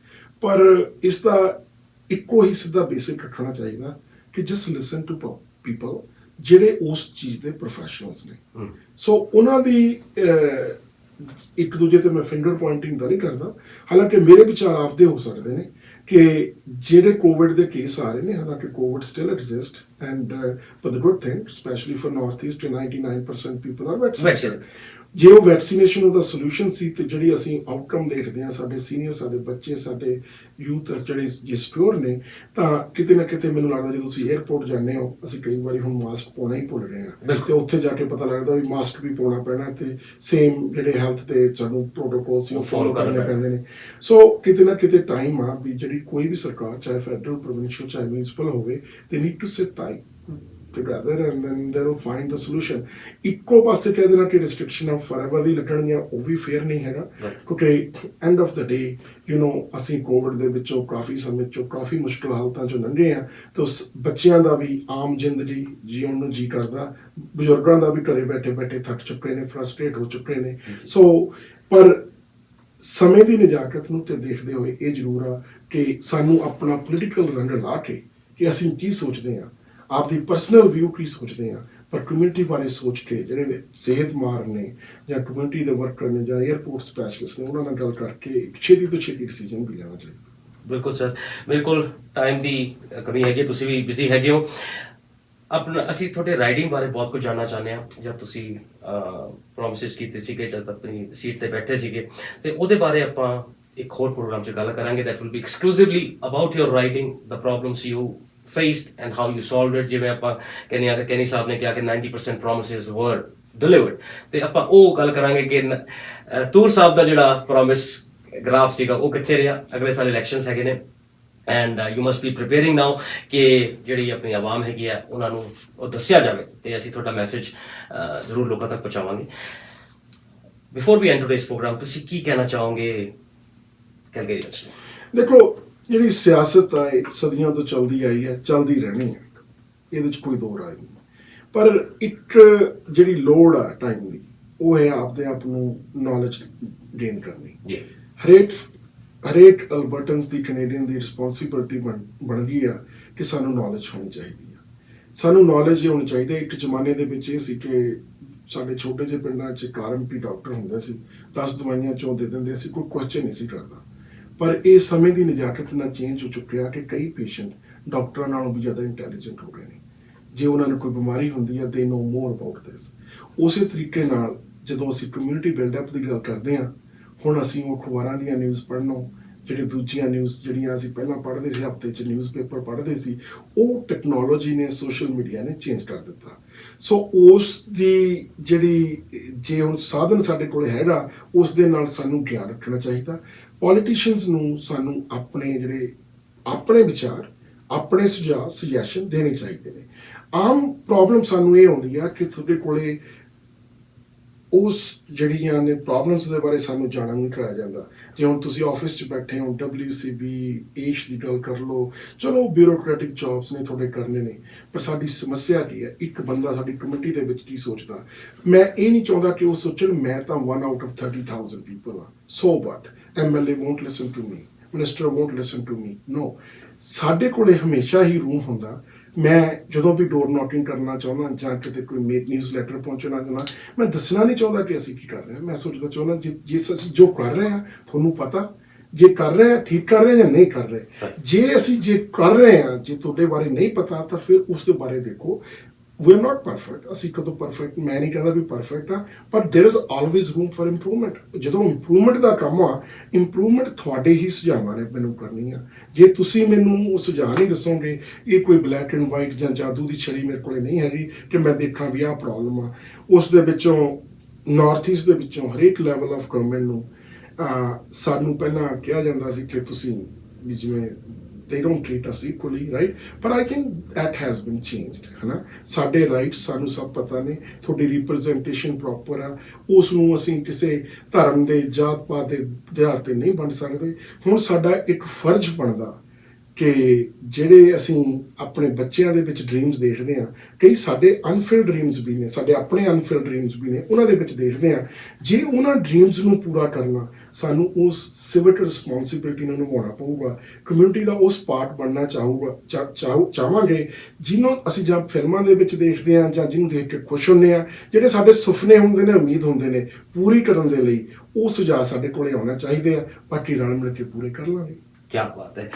ਪਰ ਇਸ ਦਾ ਇੱਕੋ ਹੀ ਸਿੱਧਾ ਬੇਸਿਕ ਰੱਖਣਾ ਚਾਹੀਦਾ ਕਿ ਜਸਟ ਲਿਸਨ ਟੂ ਪੀਪਲ ਜਿਹੜੇ ਉਸ ਚੀਜ਼ ਦੇ ਪ੍ਰੋਫੈਸ਼ਨਲਸ ਨੇ। ਸੋ ਉਹਨਾਂ ਦੀ ਇੱਕ ਦੂਜੇ ਤੇ ਮੈਂ ਫਿੰਗਰ ਪੁਆਇੰਟਿੰਗ ਤਾਂ ਨਹੀਂ ਕਰਦਾ, ਹਾਲਾਂਕਿ ਮੇਰੇ ਵਿਚਾਰ ਆਪਦੇ ਹੋ ਸਕਦੇ ਨੇ ਕਿ ਜਿਹੜੇ ਕੋਵਿਡ ਦੇ ਕੇਸ ਆ ਰਹੇ ਨੇ, ਹਾਲਾਂਕਿ ਕੋਵਿਡ ਸਟਿਲ ਐਗਜ਼ਿਸਟ ਐਂਡ ਪਰ the good thing specially for north east 99% people are vaccinated. ਜੇ ਉਹ ਵੈਕਸੀਨੇਸ਼ਨ ਉਹਦਾ ਸੋਲੂਸ਼ਨ ਸੀ ਤੇ ਜਿਹੜੀ ਅਸੀਂ ਆਊਟਕਮ ਦੇਖਦੇ ਹਾਂ, ਸਾਡੇ ਸੀਨੀਅਰ, ਸਾਡੇ ਬੱਚੇ, ਸਾਡੇ ਯੂਥ ਜਿਹੜੇ ਜੇ ਸਿਕਿਉਰ ਨੇ, ਤਾਂ ਕਿਤੇ ਨਾ ਕਿਤੇ ਮੈਨੂੰ ਲੱਗਦਾ ਜਦੋਂ ਤੁਸੀਂ 에ਅਰਪੋਰਟ ਜਾਂਦੇ ਹੋ, ਅਸੀਂ ਕਈ ਵਾਰੀ ਹੁਣ ਮਾਸਕ ਪਾਉਣਾ ਹੀ ਭੁੱਲ ਰਹੇ ਹਾਂ, ਤੇ ਉੱਥੇ ਜਾ ਕੇ ਪਤਾ ਲੱਗਦਾ ਵੀ ਮਾਸਕ ਵੀ ਪਾਉਣਾ ਪੈਣਾ ਤੇ ਸੇਮ ਜਿਹੜੇ ਹੈਲਥ ਦੇ ਸਾਨੂੰ ਪ੍ਰੋਟੋਕੋਲ ਸੀ ਉਹ ਫੋਲੋ ਕਰਨੇ ਪੈਂਦੇ ਨੇ। ਸੋ ਕਿਤੇ ਨਾ ਕਿਤੇ ਟਾਈਮ ਆ ਵੀ ਜਿਹੜੀ ਕੋਈ ਵੀ ਸਰਕਾਰ, ਚਾਹੇ ਫੈਡਰਲ, ਪ੍ਰੋਵਿੰਸ਼ੀਅਲ, ਚਾਹੇ ਮਿਊਨਿਸਪਲ ਹੋਵੇ, they need to sit tight together and then they'll find the solution। ਇੱਕੋ ਪਾਸੇ ਕਹਿ ਦੇਣਾ ਕਿ ਰਿਸਟ੍ਰਿਕਸ਼ਨਾਂ ਫੋਰਐਵਰ ਹੀ ਲੱਗਣਗੀਆਂ, ਉਹ ਵੀ ਫੇਅਰ ਨਹੀਂ ਹੈਗਾ, ਕਿਉਂਕਿ ਐਂਡ ਆਫ ਦਾ ਡੇ ਅਸੀਂ ਕੋਵਿਡ ਦੇ ਵਿੱਚੋਂ ਕਾਫੀ ਸਮੇਂ ਚੋਂ ਕਾਫੀ ਮੁਸ਼ਕਿਲ ਹਾਲਤਾਂ ਚੋਂ ਲੰਘੇ ਆ, ਤੇ ਉਸ ਬੱਚਿਆਂ ਦਾ ਵੀ ਆਮ ਜ਼ਿੰਦਗੀ ਜੀਉਣ ਨੂੰ ਜੀ ਕਰਦਾ, ਬਜ਼ੁਰਗਾਂ ਦਾ ਵੀ ਘਰੇ ਬੈਠੇ ਬੈਠੇ ਥੱਕ ਚੁੱਕੇ ਨੇ, ਫਰਸਟ੍ਰੇਟ ਹੋ ਚੁੱਕੇ ਨੇ। ਸੋ ਪਰ ਸਮੇਂ ਦੀ ਨਜ਼ਾਕਤ ਨੂੰ ਤੇ ਦੇਖਦੇ ਹੋਏ ਇਹ ਜ਼ਰੂਰ ਆ ਕਿ ਸਾਨੂੰ ਆਪਣਾ ਪੋਲੀਟੀਕਲ ਰੰਗ ਲਾ ਕੇ ਕਿ ਅਸੀਂ ਕੀ ਸੋਚਦੇ ਹਾਂ, ਆਪਦੀ ਪਰਸਨਲ ਵਿਊ ਕੀ ਸੋਚਦੇ ਆ, ਪਰ ਕਮਿਊਨਿਟੀ ਬਾਰੇ ਸੋਚ ਕੇ ਜਿਹੜੇ ਸਿਹਤਮਾਰ ਨੇ ਜਾਂ ਕਮਿਊਨਿਟੀ ਦੇ ਵਰਕਰ ਨੇ ਜਾਂ 에ਅਰਪੋਰਟ ਸਪੈਸ਼ਲਿਸਟ ਨੇ, ਉਹਨਾਂ ਨਾਲ ਗੱਲ ਕਰਕੇ ਛੇਤੀ ਤੋਂ ਛੇਤੀ ਡਿਸੀਜਨ ਵੀ ਲੈਣਾ ਚਾਹੀਦਾ। ਬਿਲਕੁਲ ਸਰ, ਮੇਰੇ ਕੋਲ ਟਾਈਮ ਦੀ ਕਮੀ ਹੈਗੀ, ਤੁਸੀਂ ਵੀ ਬਿਜ਼ੀ ਹੈਗੇ ਹੋ। ਆਪਣਾ ਅਸੀਂ ਤੁਹਾਡੇ ਰਾਈਡਿੰਗ ਬਾਰੇ ਬਹੁਤ ਕੁਝ ਜਾਣਨਾ ਚਾਹੁੰਦੇ ਹਾਂ। ਜਦ ਤੁਸੀਂ ਪ੍ਰੋਮਿਸਿਸ ਕੀਤੇ ਸੀਗੇ, ਜਦ ਆਪਣੀ ਸੀਟ ਤੇ ਬੈਠੇ ਸੀਗੇ, ਤੇ ਉਹਦੇ ਬਾਰੇ ਆਪਾਂ ਇੱਕ ਹੋਰ ਪ੍ਰੋਗਰਾਮ 'ਚ ਗੱਲ ਕਰਾਂਗੇ, that will be exclusively about your riding, the problems you faced and how you solved it। ਜਿਵੇਂ ਆਪਾਂ ਕਹਿੰਦੇ ਆ ਕਿ ਕੈਨੀ ਸਾਹਿਬ ਨੇ ਕਿਹਾ ਕਿ 90% promises were delivered, ਤੇ ਆਪਾਂ ਉਹ ਗੱਲ ਕਰਾਂਗੇ ਕਿ ਤੂਰ ਸਾਹਿਬ ਦਾ ਜਿਹੜਾ ਪ੍ਰੋਮਿਸ ਗ੍ਰਾਫ ਸੀਗਾ ਉਹ ਕਿੱਥੇ ਰਿਹਾ। ਅਗਲੇ ਸਾਲ ਇਲੈਕਸ਼ਨਸ ਹੈਗੇ ਨੇ and you must be preparing now ਕਿ ਜਿਹੜੀ ਆਪਣੀ ਆਵਾਮ ਹੈਗੀ ਆ ਉਹਨਾਂ ਨੂੰ ਉਹ ਦੱਸਿਆ ਜਾਵੇ, ਤੇ ਅਸੀਂ ਤੁਹਾਡਾ ਮੈਸੇਜ ਜ਼ਰੂਰ ਲੋਕਾਂ ਤੱਕ ਪਹੁੰਚਾਵਾਂਗੇ। Before we and today's programme, ਤੁਸੀਂ ਕੀ ਕਹਿਣਾ ਚਾਹੋਗੇ ਕੈਲਗਰੀਅਨਸ ਨੂੰ? ਦੇਖੋ, ਜਿਹੜੀ ਸਿਆਸਤ ਆ ਇਹ ਸਦੀਆਂ ਤੋਂ ਚੱਲਦੀ ਆਈ ਹੈ, ਚੱਲਦੀ ਰਹਿਣੀ ਹੈ, ਇਹਦੇ 'ਚ ਕੋਈ ਦੋ ਰਾਏ ਨਹੀਂ। ਪਰ ਇੱਕ ਜਿਹੜੀ ਲੋੜ ਆ ਟਾਈਮ ਦੀ, ਉਹ ਹੈ ਆਪਦੇ ਆਪ ਨੂੰ ਨੌਲੇਜ ਗੇਨ ਕਰਨੀ। ਹਰੇਕ ਅਲਬਰਟਨਸ ਦੀ, ਕੈਨੇਡੀਅਨ ਦੀ ਰਿਸਪੌਂਸਿਬਿਲਿਟੀ ਬਣ ਗਈ ਆ ਕਿ ਸਾਨੂੰ ਨੌਲੇਜ ਹੋਣੀ ਚਾਹੀਦੀ ਆ। ਸਾਨੂੰ ਨੌਲੇਜ ਇਹ ਹੋਣੀ ਚਾਹੀਦੀ। ਇੱਕ ਜ਼ਮਾਨੇ ਦੇ ਵਿੱਚ ਇਹ ਸੀ ਕਿ ਸਾਡੇ ਛੋਟੇ ਜਿਹੇ ਪਿੰਡਾਂ 'ਚ RMP ਡਾਕਟਰ ਹੁੰਦੇ ਸੀ, 10 ਦਵਾਈਆਂ ਚੋਂ ਦੇ ਦਿੰਦੇ ਸੀ, ਕੋਈ ਕੁਐਸਚਨ ਨਹੀਂ ਸੀ ਕਰਦਾ। ਪਰ ਇਹ ਸਮੇਂ ਦੀ ਨਜ਼ਾਕਤ ਨਾਲ ਚੇਂਜ ਹੋ ਚੁੱਕਿਆ ਕਿ ਕਈ ਪੇਸ਼ੈਂਟ ਡਾਕਟਰਾਂ ਨਾਲੋਂ ਵੀ ਜ਼ਿਆਦਾ ਇੰਟੈਲੀਜੈਂਟ ਹੋ ਗਏ ਨੇ। ਜੇ ਉਹਨਾਂ ਨੂੰ ਕੋਈ ਬਿਮਾਰੀ ਹੁੰਦੀ ਹੈ, ਦੇ ਨੋ ਮੋਰ ਅਬਾਊਟ ਦਿਸ। ਉਸੇ ਤਰੀਕੇ ਨਾਲ ਜਦੋਂ ਅਸੀਂ ਕਮਿਊਨਿਟੀ ਬਿਲਡਅਪ ਦੀ ਗੱਲ ਕਰਦੇ ਹਾਂ, ਹੁਣ ਅਸੀਂ ਉਹ ਅਖਬਾਰਾਂ ਦੀਆਂ ਨਿਊਜ਼ ਪੜ੍ਹਨੋਂ, ਜਿਹੜੇ ਦੂਜੀਆਂ ਨਿਊਜ਼ ਜਿਹੜੀਆਂ ਅਸੀਂ ਪਹਿਲਾਂ ਪੜ੍ਹਦੇ ਸੀ, ਹਫ਼ਤੇ 'ਚ ਨਿਊਜ਼ਪੇਪਰ ਪੜ੍ਹਦੇ ਸੀ, ਉਹ ਟੈਕਨੋਲੋਜੀ ਨੇ, ਸੋਸ਼ਲ ਮੀਡੀਆ ਨੇ ਚੇਂਜ ਕਰ ਦਿੱਤਾ। ਸੋ ਉਸ ਦੀ ਜਿਹੜੀ ਜੇ ਹੁਣ ਸਾਧਨ ਸਾਡੇ ਕੋਲ ਹੈਗਾ, ਉਸ ਦੇ ਨਾਲ ਸਾਨੂੰ ਗਿਆਨ ਰੱਖਣਾ ਚਾਹੀਦਾ। ਪੋਲੀਟੀਸ਼ੀਅਨਸ ਨੂੰ ਸਾਨੂੰ ਆਪਣੇ ਵਿਚਾਰ, ਆਪਣੇ ਸੁਝਾਅ, ਸੁਜੈਸ਼ਨ ਦੇਣੇ ਚਾਹੀਦੇ ਨੇ। ਆਮ ਪ੍ਰੋਬਲਮ ਸਾਨੂੰ ਇਹ ਆਉਂਦੀ ਆ ਕਿ ਤੁਹਾਡੇ ਕੋਲੇ ਉਸ ਜਿਹੜੀਆਂ ਨੇ ਪ੍ਰੋਬਲਮਸ ਦੇ ਬਾਰੇ ਸਾਨੂੰ ਜਾਣਨ ਨਹੀਂ ਕਰਾਇਆ ਜਾਂਦਾ। ਜੇ ਹੁਣ ਤੁਸੀਂ ਆਫਿਸ 'ਚ ਬੈਠੇ ਹੋ, WCB ਏਸ਼ ਦੀ ਗੱਲ ਕਰ ਲਓ, ਚਲੋ ਬਿਊਰੋਕ੍ਰੈਟਿਕ ਜੌਬਸ ਨੇ ਤੁਹਾਡੇ ਕਰਨੇ ਨੇ, ਪਰ ਸਾਡੀ ਸਮੱਸਿਆ ਕੀ ਹੈ? ਇੱਕ ਬੰਦਾ ਸਾਡੀ ਕਮੇਟੀ ਦੇ ਵਿੱਚ ਕੀ ਸੋਚਦਾ? ਮੈਂ ਇਹ ਨਹੀਂ ਚਾਹੁੰਦਾ ਕਿ ਉਹ ਸੋਚਣ ਮੈਂ ਤਾਂ 1 out of 30,000 ਪੀਪਲ ਆ, ਸੋ ਵਟ, MLA won't listen to me, minister won't listen to me, no। ਸਾਡੇ ਕੋਲੇ ਹਮੇਸ਼ਾ ਹੀ ਰੂਮ ਹੁੰਦਾ। ਮੈਂ ਜਦੋਂ ਵੀ ਡੋਰ ਨੋਕਿੰਗ ਕਰਨਾ ਚਾਹੁੰਦਾ ਜਾਂ ਕਿਤੇ ਕੋਈ ਨਿਊਜ਼ ਲੈਟਰ ਪਹੁੰਚਣਾ ਚਾਹੁੰਦਾ, ਮੈਂ ਦੱਸਣਾ ਨਹੀਂ ਚਾਹੁੰਦਾ ਕਿ ਅਸੀਂ ਕੀ ਕਰ ਰਹੇ ਹਾਂ। ਮੈਂ ਸੋਚਦਾ ਚਾਹੁੰਦਾ ਜੇ ਅਸੀਂ ਜੋ ਕਰ ਰਹੇ ਹਾਂ ਤੁਹਾਨੂੰ ਪਤਾ, ਜੇ ਕਰ ਰਹੇ ਹਾਂ ਠੀਕ ਕਰ ਰਹੇ ਹਾਂ ਜਾਂ ਨਹੀਂ ਕਰ ਰਹੇ। ਜੇ ਕਰ ਰਹੇ ਹਾਂ, ਜੇ ਤੁਹਾਡੇ ਬਾਰੇ ਨਹੀਂ ਪਤਾ ਤਾਂ ਫਿਰ ਉਸ ਦੇ ਬਾਰੇ ਦੇਖੋ। ਵੀ ਆਰ ਨਾਟ ਪਰਫੈਕਟ, ਅਸੀਂ ਕਦੋਂ ਪਰਫੈਕਟ, ਮੈਂ ਨਹੀਂ ਕਹਿੰਦਾ ਵੀ ਪਰਫੈਕਟ ਆ, ਪਰ there is always room for improvement. ਜਦੋਂ ਇੰਪਰੂਵਮੈਂਟ ਦਾ ਕੰਮ ਆ, ਇੰਪਰੂਵਮੈਂਟ ਤੁਹਾਡੇ ਹੀ ਸੁਝਾਵਾਂ ਨੇ ਮੈਨੂੰ ਕਰਨੀ ਆ। ਜੇ ਤੁਸੀਂ ਮੈਨੂੰ ਉਹ ਸੁਝਾਅ ਨਹੀਂ ਦੱਸੋਗੇ, ਇਹ ਕੋਈ ਬਲੈਕ ਐਂਡ ਵਾਈਟ ਜਾਂ ਜਾਦੂ ਦੀ ਛੜੀ ਮੇਰੇ ਕੋਲੇ ਨਹੀਂ ਹੈਗੀ ਕਿ ਮੈਂ ਦੇਖਾਂ ਵੀ ਆਹ ਪ੍ਰੋਬਲਮ ਆ। ਉਸ ਦੇ ਵਿੱਚੋਂ ਨਾਰਥ ਈਸਟ ਦੇ ਵਿੱਚੋਂ ਹਰੇਕ ਲੈਵਲ ਆਫ ਗਵਰਨਮੈਂਟ ਨੂੰ ਸਾਨੂੰ ਪਹਿਲਾਂ ਕਿਹਾ ਜਾਂਦਾ ਸੀ ਕਿ ਤੁਸੀਂ ਵੀ ਜਿਵੇਂ they don't treat us equally, right? But I think that has been changed, है ना? ਸਾਡੇ ਰਾਈਟਸ ਸਾਨੂੰ ਸਭ ਪਤਾ ਨੇ, ਤੁਹਾਡੀ ਰਿਪਰੈਜ਼ੈਂਟੇਸ਼ਨ ਪ੍ਰੋਪਰ ਆ, ਉਸ ਨੂੰ ਅਸੀਂ ਕਿਸੇ ਧਰਮ ਦੇ ਜਾਤ ਪਾਤ ਦੇ ਆਧਾਰ ਤੇ ਨਹੀਂ ਵੰਡ ਸਕਦੇ। ਹੁਣ ਸਾਡਾ ਇੱਕ ਫਰਜ਼ ਬਣਦਾ ਕਿ ਜਿਹੜੇ ਅਸੀਂ ਆਪਣੇ ਬੱਚਿਆਂ ਦੇ ਵਿੱਚ ਡ੍ਰੀਮਸ ਦੇਖਦੇ ਹਾਂ, ਕਈ ਸਾਡੇ ਅਨਫਿਲਡ ਡ੍ਰੀਮਸ ਵੀ ਨੇ, ਸਾਡੇ ਆਪਣੇ ਅਨਫਿਲਡ ਡ੍ਰੀਮਸ ਵੀ ਨੇ, ਉਹਨਾਂ ਦੇ ਵਿੱਚ ਦੇਖਦੇ ਹਾਂ। ਜੇ ਉਹਨਾਂ ਡ੍ਰੀਮਸ ਨੂੰ ਪੂਰਾ ਕਰਨਾ, ਸਾਨੂੰ ਉਸ ਸਿਵਿਕ ਰਿਸਪੌਂਸਿਬਿਲਿਟੀ ਨੂੰ ਨਿਭਾਉਣਾ ਪਊਗਾ। ਕਮਿਊਨਿਟੀ ਦਾ ਉਸ ਪਾਰਟ ਬਣਨਾ ਚਾਹਾਂਗੇ ਜਿਹਨੂੰ ਅਸੀਂ ਜਾਂ ਫਿਲਮਾਂ ਦੇ ਵਿੱਚ ਦੇਖਦੇ ਹਾਂ ਜਾਂ ਜਿਹਨੂੰ ਦੇਖ ਕੇ ਖੁਸ਼ ਹੁੰਦੇ ਹਾਂ। ਜਿਹੜੇ ਸਾਡੇ ਸੁਪਨੇ ਹੁੰਦੇ ਨੇ, ਉਮੀਦ ਹੁੰਦੇ ਨੇ ਪੂਰੀ ਕਰਨ ਦੇ ਲਈ, ਉਹ ਸੁਝਾਅ ਸਾਡੇ ਕੋਲੇ ਆਉਣਾ ਚਾਹੀਦੇ ਆ। ਬਾਕੀ ਰਲ ਮਿਲ ਕੇ ਪੂਰੇ ਕਰ ਲਾਂਗੇ। क्या बात है।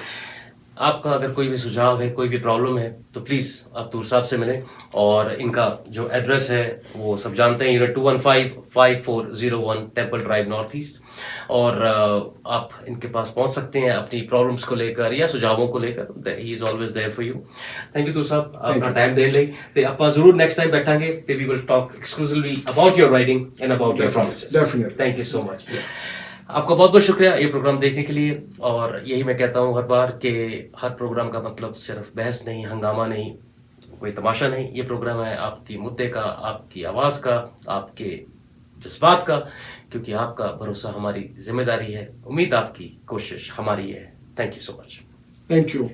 आपका अगर कोई भी सुझाव है, कोई भी प्रॉब्लम है, तो प्लीज़ आप तूर साहब से मिलें। और इनका जो एड्रेस है वो सब जानते हैं, unit 215-5401 temple drive north east. और आप इनके पास पहुंच सकते हैं अपनी प्रॉब्लम्स को लेकर या सुझावों को लेकर। He is always there for you. Thank you Toor साहब, अपना टाइम देने ਲਈ ਤੇ ਆਪਾਂ ਜ਼ਰੂਰ ਨੈਕਸਟ ਟਾਈਮ ਬੈਠਾਂਗੇ ਤੇ we will talk exclusively about your writing and about your promises. Definitely. Thank you so much. आपका बहुत बहुत शुक्रिया ये प्रोग्राम देखने के लिए। और यही मैं कहता हूँ हर बार कि हर प्रोग्राम का मतलब सिर्फ बहस नहीं, हंगामा नहीं, कोई तमाशा नहीं। ये प्रोग्राम है आपकी मुद्दे का, आपकी आवाज़ का, आपके जज्बात का, क्योंकि आपका भरोसा हमारी जिम्मेदारी है, उम्मीद आपकी कोशिश हमारी है। Thank you so much. Thank you.